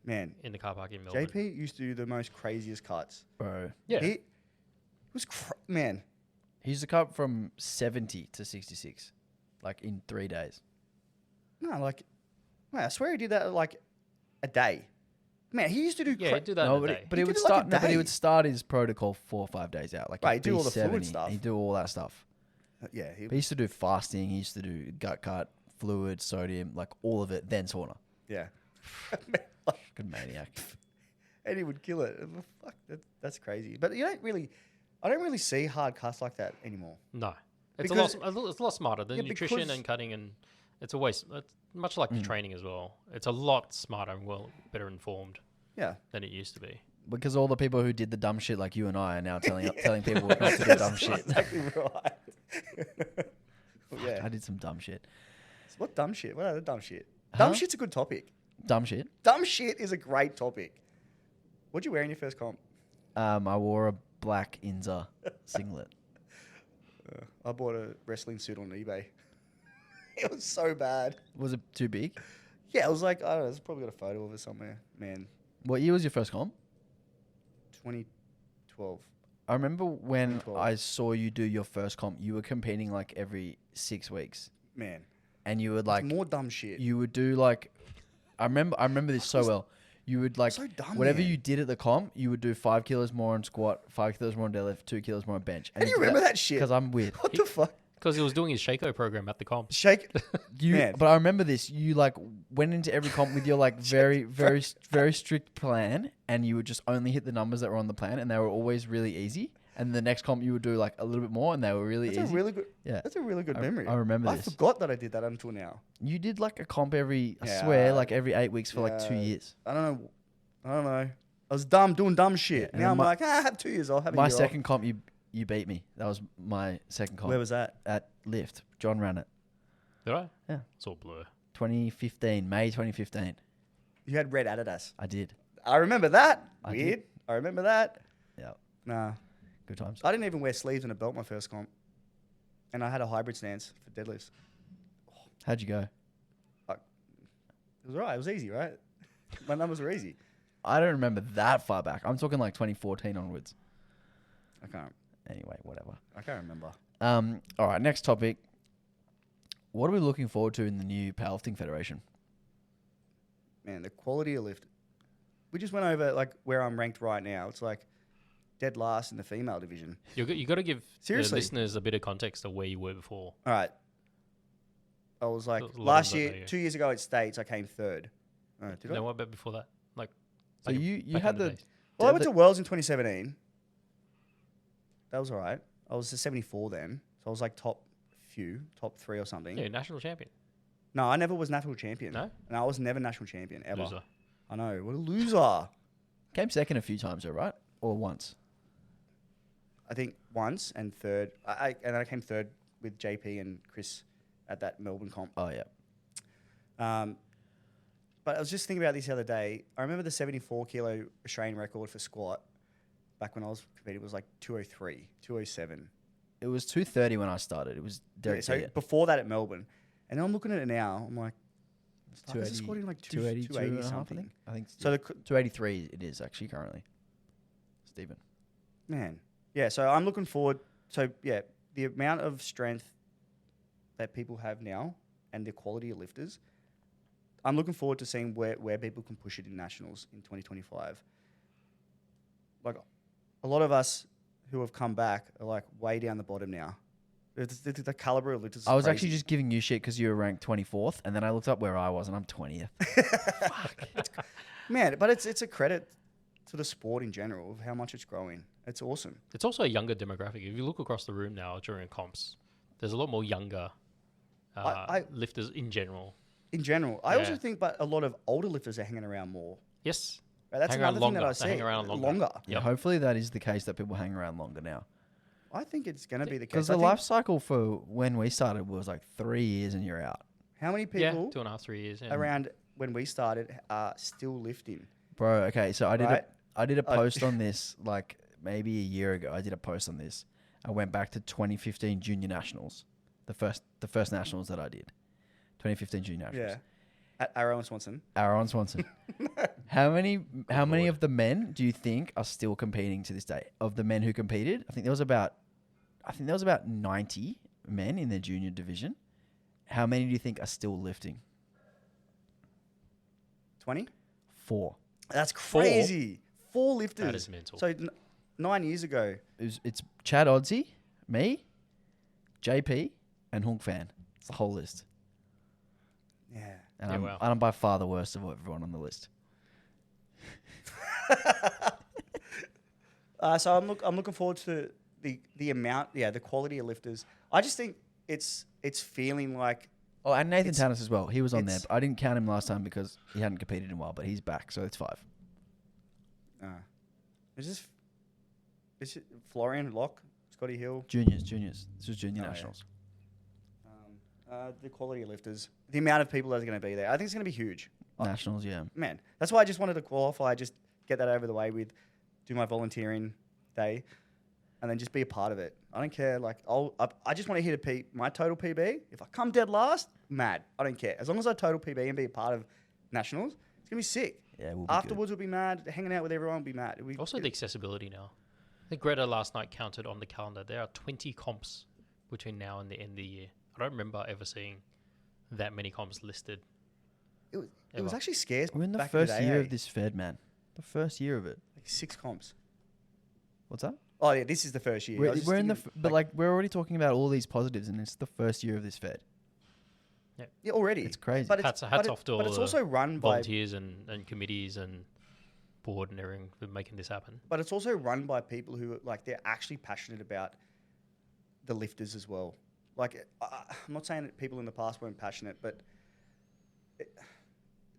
Speaker 3: man,
Speaker 4: in the car park in Melbourne.
Speaker 3: JP used to do the most craziest cuts.
Speaker 1: Bro.
Speaker 4: Yeah.
Speaker 3: He was man.
Speaker 1: He used to cut from 70 to 66, like in 3 days.
Speaker 3: No, like, man, I swear he did that like a day. Man, he used to do.
Speaker 4: Yeah, he did that in a day.
Speaker 1: But
Speaker 3: He
Speaker 1: he would
Speaker 3: did it like a
Speaker 1: start. No, but he
Speaker 3: day.
Speaker 1: would start his protocol 4 or 5 days out. Like
Speaker 3: Right,
Speaker 1: he'd
Speaker 3: he'd do all the
Speaker 1: be
Speaker 3: fluid
Speaker 1: 70,
Speaker 3: stuff.
Speaker 1: He'd do all that stuff.
Speaker 3: Yeah,
Speaker 1: But he used to do fasting. He used to do gut cut, fluid, sodium, like all of it. Then sauna.
Speaker 3: yeah.
Speaker 1: Good maniac.
Speaker 3: And he would kill it. Fuck, that's crazy. But I don't really see hard cuts like that anymore.
Speaker 4: No. It's
Speaker 3: Because-
Speaker 4: a lot smarter. The
Speaker 3: Yeah,
Speaker 4: nutrition
Speaker 3: because-
Speaker 4: and cutting and it's much like the training as well. It's a lot smarter and better informed
Speaker 3: Yeah.
Speaker 4: than it used to be.
Speaker 1: Because all the people who did the dumb shit like you and I are now telling people not to do dumb shit.
Speaker 3: Exactly right. Well, yeah.
Speaker 1: I did some dumb shit.
Speaker 3: What dumb shit? What other dumb shit?
Speaker 1: Huh?
Speaker 3: Dumb shit's a good topic.
Speaker 1: Dumb shit.
Speaker 3: Dumb shit is a great topic. What'd you wear in your first comp?
Speaker 1: I wore a black Inza singlet.
Speaker 3: I bought a wrestling suit on eBay. It was so bad.
Speaker 1: Was it too big?
Speaker 3: Yeah, it was like, I don't know, it's probably got a photo of it somewhere. Man,
Speaker 1: What year was your first comp?
Speaker 3: 2012.
Speaker 1: I remember when
Speaker 3: 2012.
Speaker 1: I saw you do your first comp, you were competing like every 6 weeks.
Speaker 3: Man,
Speaker 1: And you would
Speaker 3: like
Speaker 1: like,
Speaker 3: more dumb shit.
Speaker 1: you would do like, I remember this so well. You would like,
Speaker 3: so dumb,
Speaker 1: whatever
Speaker 3: man.
Speaker 1: you did at the comp, you would do 5 kilos more on squat, 5 kilos more on deadlift, 2 kilos more on bench.
Speaker 3: How do you remember that shit?
Speaker 1: Because I'm weird.
Speaker 3: What the fuck?
Speaker 4: Because he was doing his Shaco program at the comp.
Speaker 3: Shake.
Speaker 1: You,
Speaker 3: Man.
Speaker 1: but I remember this. You like went into every comp with your like very strict plan, and you would just only hit the numbers that were on the plan, and they were always really easy. And the next comp you would do like a little bit more, and they were really
Speaker 3: That's
Speaker 1: easy.
Speaker 3: a really good.
Speaker 1: Yeah.
Speaker 3: That's a really good memory.
Speaker 1: I remember
Speaker 3: I
Speaker 1: this.
Speaker 3: forgot that I did that until now.
Speaker 1: You did like a comp every, I
Speaker 3: Yeah,
Speaker 1: swear, like every 8 weeks for like 2
Speaker 3: yeah.
Speaker 1: years.
Speaker 3: I don't know. I was dumb doing dumb shit.
Speaker 1: and
Speaker 3: Now I'm
Speaker 1: my-
Speaker 3: like, I have 2 years. I'll have a
Speaker 1: My
Speaker 3: year
Speaker 1: second comp, you beat me. That was my second
Speaker 3: off.
Speaker 1: comp
Speaker 3: Where was that?
Speaker 1: at Lift. John ran it.
Speaker 4: Did I?
Speaker 1: Yeah.
Speaker 4: It's all blur.
Speaker 1: 2015, May 2015.
Speaker 3: You had red Adidas.
Speaker 1: I did.
Speaker 3: I remember that.
Speaker 1: I
Speaker 3: Weird.
Speaker 1: did.
Speaker 3: I remember that.
Speaker 1: Yeah,
Speaker 3: Nah.
Speaker 1: good times.
Speaker 3: I didn't even wear sleeves and a belt my first comp. And I had a hybrid stance for deadlifts.
Speaker 1: How'd you go?
Speaker 3: It was right. It was easy, right? My numbers were easy.
Speaker 1: I don't remember that far back. I'm talking like 2014 onwards.
Speaker 3: I can't
Speaker 1: Whatever.
Speaker 3: remember.
Speaker 1: All right, next topic. What are we looking forward to in the new powerlifting federation?
Speaker 3: Man, the quality of lift. We just went over like where I'm ranked right now. It's like dead last in the female division.
Speaker 4: You got to give the
Speaker 3: Seriously.
Speaker 4: listeners a bit of context of where you were before.
Speaker 3: All right. I was like,
Speaker 4: There's a lot
Speaker 3: last
Speaker 4: of them
Speaker 3: year,
Speaker 4: that know you.
Speaker 3: 2 years ago at States, I came third. Did I?
Speaker 4: No, what about before that? Like,
Speaker 1: So
Speaker 4: back
Speaker 1: you
Speaker 4: back
Speaker 1: had
Speaker 4: in
Speaker 1: the
Speaker 4: days.
Speaker 3: Well, I went to Worlds in 2017. That was all right. I was a 74 then. So I was like top 3 or something.
Speaker 4: Yeah, national champion.
Speaker 3: No, I never was national champion.
Speaker 4: No?
Speaker 3: No, I was never national champion, ever.
Speaker 4: Loser.
Speaker 3: I know. What a loser.
Speaker 1: came second a few times, though, right? Or once?
Speaker 3: I think once and third. And then I came third with JP and Chris at that Melbourne comp.
Speaker 1: Oh yeah.
Speaker 3: But I was just thinking about this the other day. I remember the 74 kilo Australian record for squat back when I was competing was like 203, 207.
Speaker 1: It was 230 when I started. It was Derek
Speaker 3: Yeah, so
Speaker 1: Teagan.
Speaker 3: before that at Melbourne. And then I'm looking at it now. I'm like, this is
Speaker 1: 280,
Speaker 3: squatting like
Speaker 1: 282
Speaker 3: 280
Speaker 1: and a half, I
Speaker 3: something.
Speaker 1: think. I think
Speaker 3: So the
Speaker 1: 283 it is actually currently. Stephen.
Speaker 3: man, yeah. So I'm looking forward. So yeah, the amount of strength that people have now and the quality of lifters. I'm looking forward to seeing where people can push it in nationals in 2025. like a lot of us who have come back are like way down the bottom now. The caliber of lifters.
Speaker 1: I was actually just giving you shit because you were ranked 24th, and then I looked up where I was, and I'm 20th.
Speaker 3: Man, but it's a credit to the sport in general of how much it's growing. It's awesome.
Speaker 4: It's also a younger demographic. If you look across the room now during comps, there's a lot more younger lifters in general.
Speaker 3: In general, I also think, but a lot of older lifters are hanging around more.
Speaker 4: Yes.
Speaker 3: Right? That's
Speaker 4: Hang around
Speaker 3: another thing
Speaker 4: longer.
Speaker 3: that I
Speaker 4: They
Speaker 3: see.
Speaker 4: hang around longer.
Speaker 1: Yeah,
Speaker 4: Yep.
Speaker 1: hopefully that is the case, that people hang around longer now.
Speaker 3: I think it's going to be the case.
Speaker 1: Because the life cycle for when we started was like 3 years and you're out.
Speaker 3: How many
Speaker 4: Yeah,
Speaker 3: people
Speaker 4: 2.5, 3 years. Yeah.
Speaker 3: around when we started are still lifting?
Speaker 1: Bro, okay, so
Speaker 3: Right?
Speaker 1: I did a post on this like maybe a year ago. I did a post on this. I went back to 2015 Junior Nationals, the first Nationals that I did. 2015 Junior Nationals.
Speaker 3: Yeah. At Arrow and Swanson.
Speaker 1: Aaron Swanson. How many of the men do you think are still competing to this day? Of the men who competed, I think there was about 90 men in the junior division. How many do you think are still lifting?
Speaker 3: 20?
Speaker 1: 4.
Speaker 3: That's crazy. 4 lifters.
Speaker 4: That is mental.
Speaker 3: So 9 years ago.
Speaker 1: It's Chad Oddsey, me, JP, and Hunk Fan. It's the whole list.
Speaker 3: Yeah.
Speaker 1: And
Speaker 4: Yeah, wow.
Speaker 1: I'm by far the worst of everyone on the list.
Speaker 3: So I'm looking forward to the amount, the quality of lifters. I just think it's feeling like
Speaker 1: Oh, and Nathan Tanis as well. He was on there.
Speaker 3: it's-
Speaker 1: But I didn't count him last time because he hadn't competed in a while, but he's back, so it's 5.
Speaker 3: is this Florian Locke, Scotty Hill,
Speaker 1: Juniors. This was junior
Speaker 3: Oh, yeah.
Speaker 1: nationals.
Speaker 3: the quality of lifters, the amount of people that are going to be there. I think it's going to be huge.
Speaker 1: Nationals, yeah.
Speaker 3: Man, that's why I just wanted to qualify, just get that over the way with, do my volunteering day, and then just be a part of it. I don't care. Like I just want to hit my total PB. If I come dead last, mad. I don't care. As long as I total PB and be a part of nationals, it's gonna be sick.
Speaker 1: Yeah, we'll be
Speaker 3: Afterwards, we'll be mad. Hanging out with everyone will be mad.
Speaker 4: Also, the accessibility now. I think Greta last night counted on the calendar. There are 20 comps between now and the end of the year. I don't remember ever seeing that many comps listed.
Speaker 3: it was
Speaker 4: ever.
Speaker 3: actually scarce.
Speaker 1: We're in the
Speaker 3: back
Speaker 1: first
Speaker 3: day,
Speaker 1: year
Speaker 3: eh?
Speaker 1: of this Fed, man. The first year of it.
Speaker 3: Like 6 comps.
Speaker 1: What's that?
Speaker 3: Oh yeah, this is the first year. I was just
Speaker 1: We're in the,
Speaker 3: thinking,
Speaker 1: but like we're already talking about all these positives, and it's the first year of this Fed.
Speaker 3: yeah, already.
Speaker 1: It's crazy.
Speaker 3: But
Speaker 4: Hats off to all
Speaker 3: but it's
Speaker 4: the
Speaker 3: also run by
Speaker 4: volunteers and committees and board and everything for making this happen.
Speaker 3: But it's also run by people who like they're actually passionate about the lifters as well. Like I'm not saying that people in the past weren't passionate, but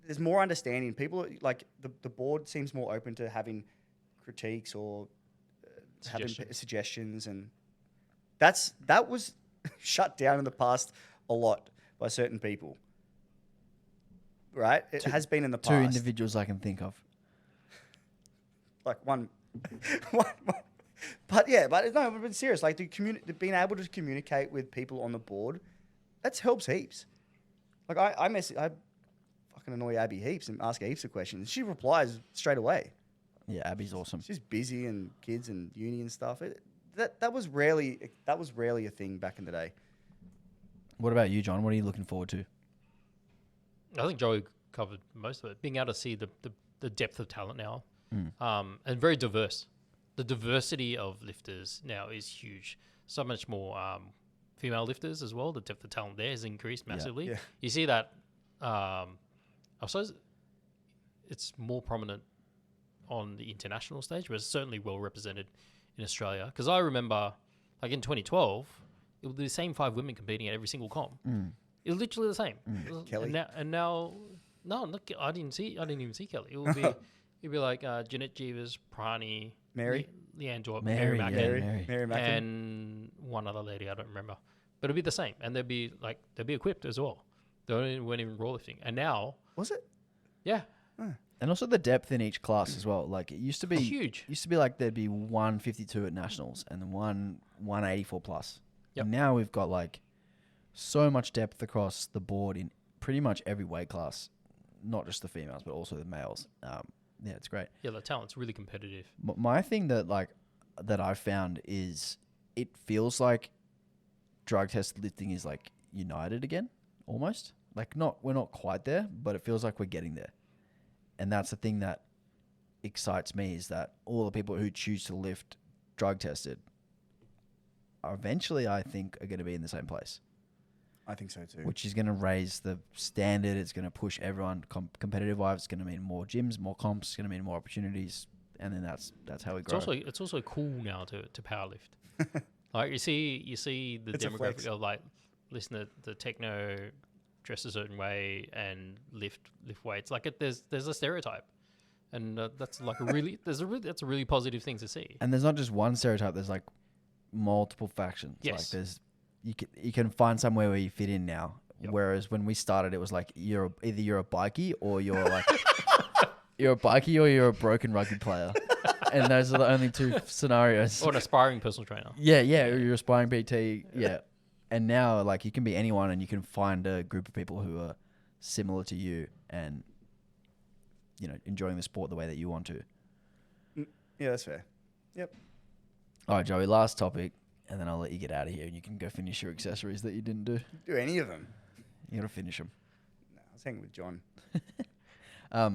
Speaker 3: there's more understanding. People like the board seems more open to having critiques or having suggestions, and that was shut down in the past a lot by certain people. Right? It has been in the past.
Speaker 1: 2 individuals I can think of.
Speaker 3: Like one. But no, but serious. Like being able to communicate with people on the board, that helps heaps. Like I fucking annoy Abby heaps and ask her heaps of questions. She replies straight away.
Speaker 1: Yeah, Abby's awesome.
Speaker 3: She's busy and kids and uni and stuff. That was rarely a thing back in the day.
Speaker 1: What about you, John? What are you looking forward to?
Speaker 4: I think Joey covered most of it. Being able to see the depth of talent now, and very diverse. The diversity of lifters now is huge. So much more female lifters as well. The depth of talent there has increased massively.
Speaker 3: Yeah.
Speaker 4: You see that. I suppose it's more prominent on the international stage, but it's certainly well represented in Australia. Because I remember, like in 2012, it was the same 5 women competing at every single comp. It was literally the same.
Speaker 3: Kelly?
Speaker 4: And now, no, look, I didn't even see Kelly. It would be, it'd be like Jeanette Jeevers, Prani,
Speaker 3: Mary?
Speaker 4: Leanne Jordan,
Speaker 1: Mary,
Speaker 4: Mary
Speaker 1: yeah,
Speaker 4: Mackin,
Speaker 3: Mary Mackin.
Speaker 4: and one other lady I don't remember. But it'd be the same, and they'd be equipped as well. They weren't even raw lifting, and now,
Speaker 3: Was it?
Speaker 4: yeah,
Speaker 1: And also the depth in each class as well. Like it used to be
Speaker 4: huge.
Speaker 1: Used to be like there'd be 152 at nationals and then 184 plus.
Speaker 4: Yep.
Speaker 1: And now we've got like so much depth across the board in pretty much every weight class, not just the females but also the males. Yeah, it's great.
Speaker 4: Yeah, the talent's really competitive.
Speaker 1: My thing that I found is it feels like drug test lifting is like united again, almost. Like we're not quite there, but it feels like we're getting there. And that's the thing that excites me is that all the people who choose to lift drug tested are eventually, I think, are going to be in the same place,
Speaker 3: I think so too.
Speaker 1: which is going to raise the standard. It's going to push everyone competitive wise. It's going to mean more gyms, more comps. It's going to mean more opportunities, and then that's how we grow.
Speaker 4: It's also cool now to powerlift. Like you see the
Speaker 3: It's a flex.
Speaker 4: demographic of like listen to the techno, dress a certain way and lift weights. Like there's a stereotype, and that's like that's a really positive thing to see.
Speaker 1: And there's not just one stereotype. There's like multiple factions.
Speaker 4: Yes.
Speaker 1: Like you can find somewhere where you fit in now.
Speaker 4: Yep.
Speaker 1: Whereas when we started, it was like either you're a bikie or you're like you're a bikie or you're a broken rugby player, and those are the only two scenarios.
Speaker 4: Or an aspiring personal trainer.
Speaker 1: Yeah, you're aspiring PT. Yeah, and now like you can be anyone, and you can find a group of people who are similar to you, and enjoying the sport the way that you want to.
Speaker 3: Yeah, that's fair. Yep.
Speaker 1: All right, Joey. Last topic, and then I'll let you get out of here, and you can go finish your accessories that you didn't do.
Speaker 3: Do any of them?
Speaker 1: You gotta finish them.
Speaker 3: No, I was hanging with John.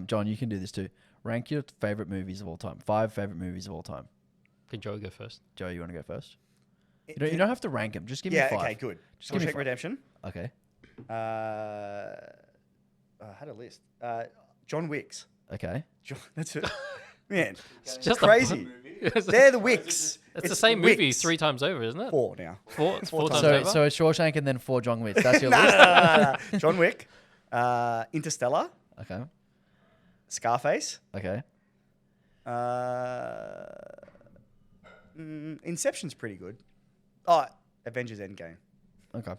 Speaker 1: John, you can do this too. Rank your favorite movies of all time. 5 favorite movies of all time.
Speaker 4: Can Joey go first?
Speaker 1: Joey, you want to go first? You don't have to rank them. Just give me 5.
Speaker 3: Okay, good.
Speaker 1: Just give me
Speaker 3: Shawshank
Speaker 1: 5.
Speaker 3: Redemption.
Speaker 1: Okay.
Speaker 3: I had a list. John Wicks.
Speaker 1: Okay.
Speaker 3: That's it. Man,
Speaker 4: It's just
Speaker 3: crazy. They're the Wicks.
Speaker 4: It's the same movie
Speaker 3: Wicks.
Speaker 4: 3 times over, isn't it?
Speaker 3: 4 now.
Speaker 4: Four times
Speaker 1: So
Speaker 4: over.
Speaker 1: so it's Shawshank and then 4 John Wicks. That's your
Speaker 3: No,
Speaker 1: list.
Speaker 3: no. John Wick. Interstellar.
Speaker 1: Okay.
Speaker 3: Scarface.
Speaker 1: Okay.
Speaker 3: Inception's pretty good. Oh, Avengers Endgame.
Speaker 1: Okay.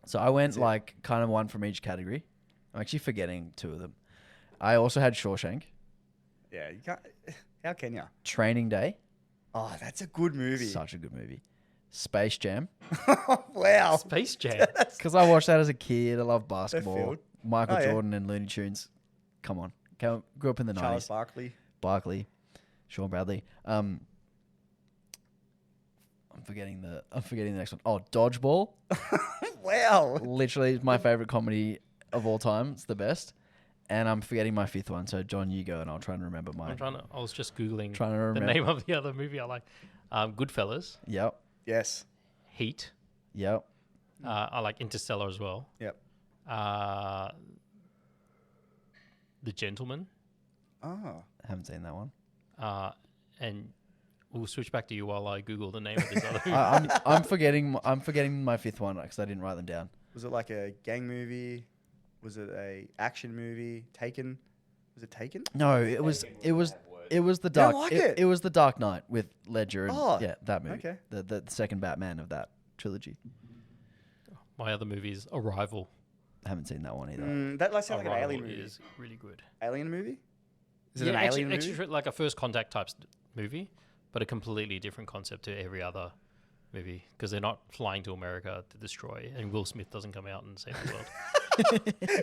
Speaker 1: So I went
Speaker 3: That's it.
Speaker 1: like kind of one from each category. I'm actually forgetting 2 of them. I also had Shawshank,
Speaker 3: Yeah, you can't. How can you?
Speaker 1: Training Day,
Speaker 3: Oh, that's a good movie.
Speaker 1: such a good movie. Space Jam,
Speaker 3: Wow.
Speaker 4: Space Jam.
Speaker 1: because I watched that as a kid. I love basketball.
Speaker 3: field.
Speaker 1: Michael
Speaker 3: Oh, yeah.
Speaker 1: Jordan and Looney Tunes. Come on. Grew up in the
Speaker 3: Charles
Speaker 1: 90s.
Speaker 3: Barkley.
Speaker 1: Barkley, Sean Bradley. I'm forgetting the next one. Oh, Dodgeball.
Speaker 3: Wow.
Speaker 1: Literally my favorite comedy of all time. It's the best. And I'm forgetting my 5th one. So John, you go, and I'll try and remember mine.
Speaker 4: I was just googling
Speaker 1: Trying to
Speaker 4: the
Speaker 1: remember.
Speaker 4: name of the other movie I like. Goodfellas,
Speaker 1: Yep.
Speaker 3: Yes.
Speaker 4: Heat.
Speaker 1: Yep.
Speaker 4: I like Interstellar as well.
Speaker 3: Yep.
Speaker 4: The Gentleman.
Speaker 3: Oh.
Speaker 1: Haven't seen that one.
Speaker 4: And we'll switch back to you while I Google the name of this other movie.
Speaker 1: I'm forgetting my 5th one because I didn't write them down.
Speaker 3: Was it like a gang movie? Was it a action movie? Taken? Was it Taken?
Speaker 1: No, it was the
Speaker 3: don't
Speaker 1: dark.
Speaker 3: like
Speaker 1: it
Speaker 3: it.
Speaker 1: was the Dark Knight with Ledger and
Speaker 3: Oh,
Speaker 1: that movie.
Speaker 3: okay.
Speaker 1: The second Batman of that trilogy.
Speaker 4: My other movie is Arrival.
Speaker 1: I haven't seen that one either.
Speaker 3: That like sounds like an
Speaker 4: Arrival
Speaker 3: alien movie.
Speaker 4: is really good.
Speaker 3: Alien movie? Is it
Speaker 4: Yeah,
Speaker 3: an
Speaker 4: actually,
Speaker 3: alien movie?
Speaker 4: actually like a first contact type movie, but a completely different concept to every other movie because they're not flying to America to destroy, and Will Smith doesn't come out and save the world.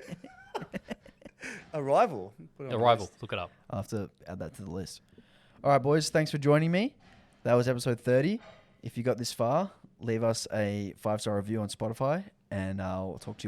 Speaker 3: Arrival. Put it on the
Speaker 4: Arrival,
Speaker 3: list.
Speaker 4: look it up.
Speaker 1: I'll have to add that to the list. All right, boys. Thanks for joining me. That was episode 30. If you got this far, leave us a 5-star review on Spotify, and I'll talk to you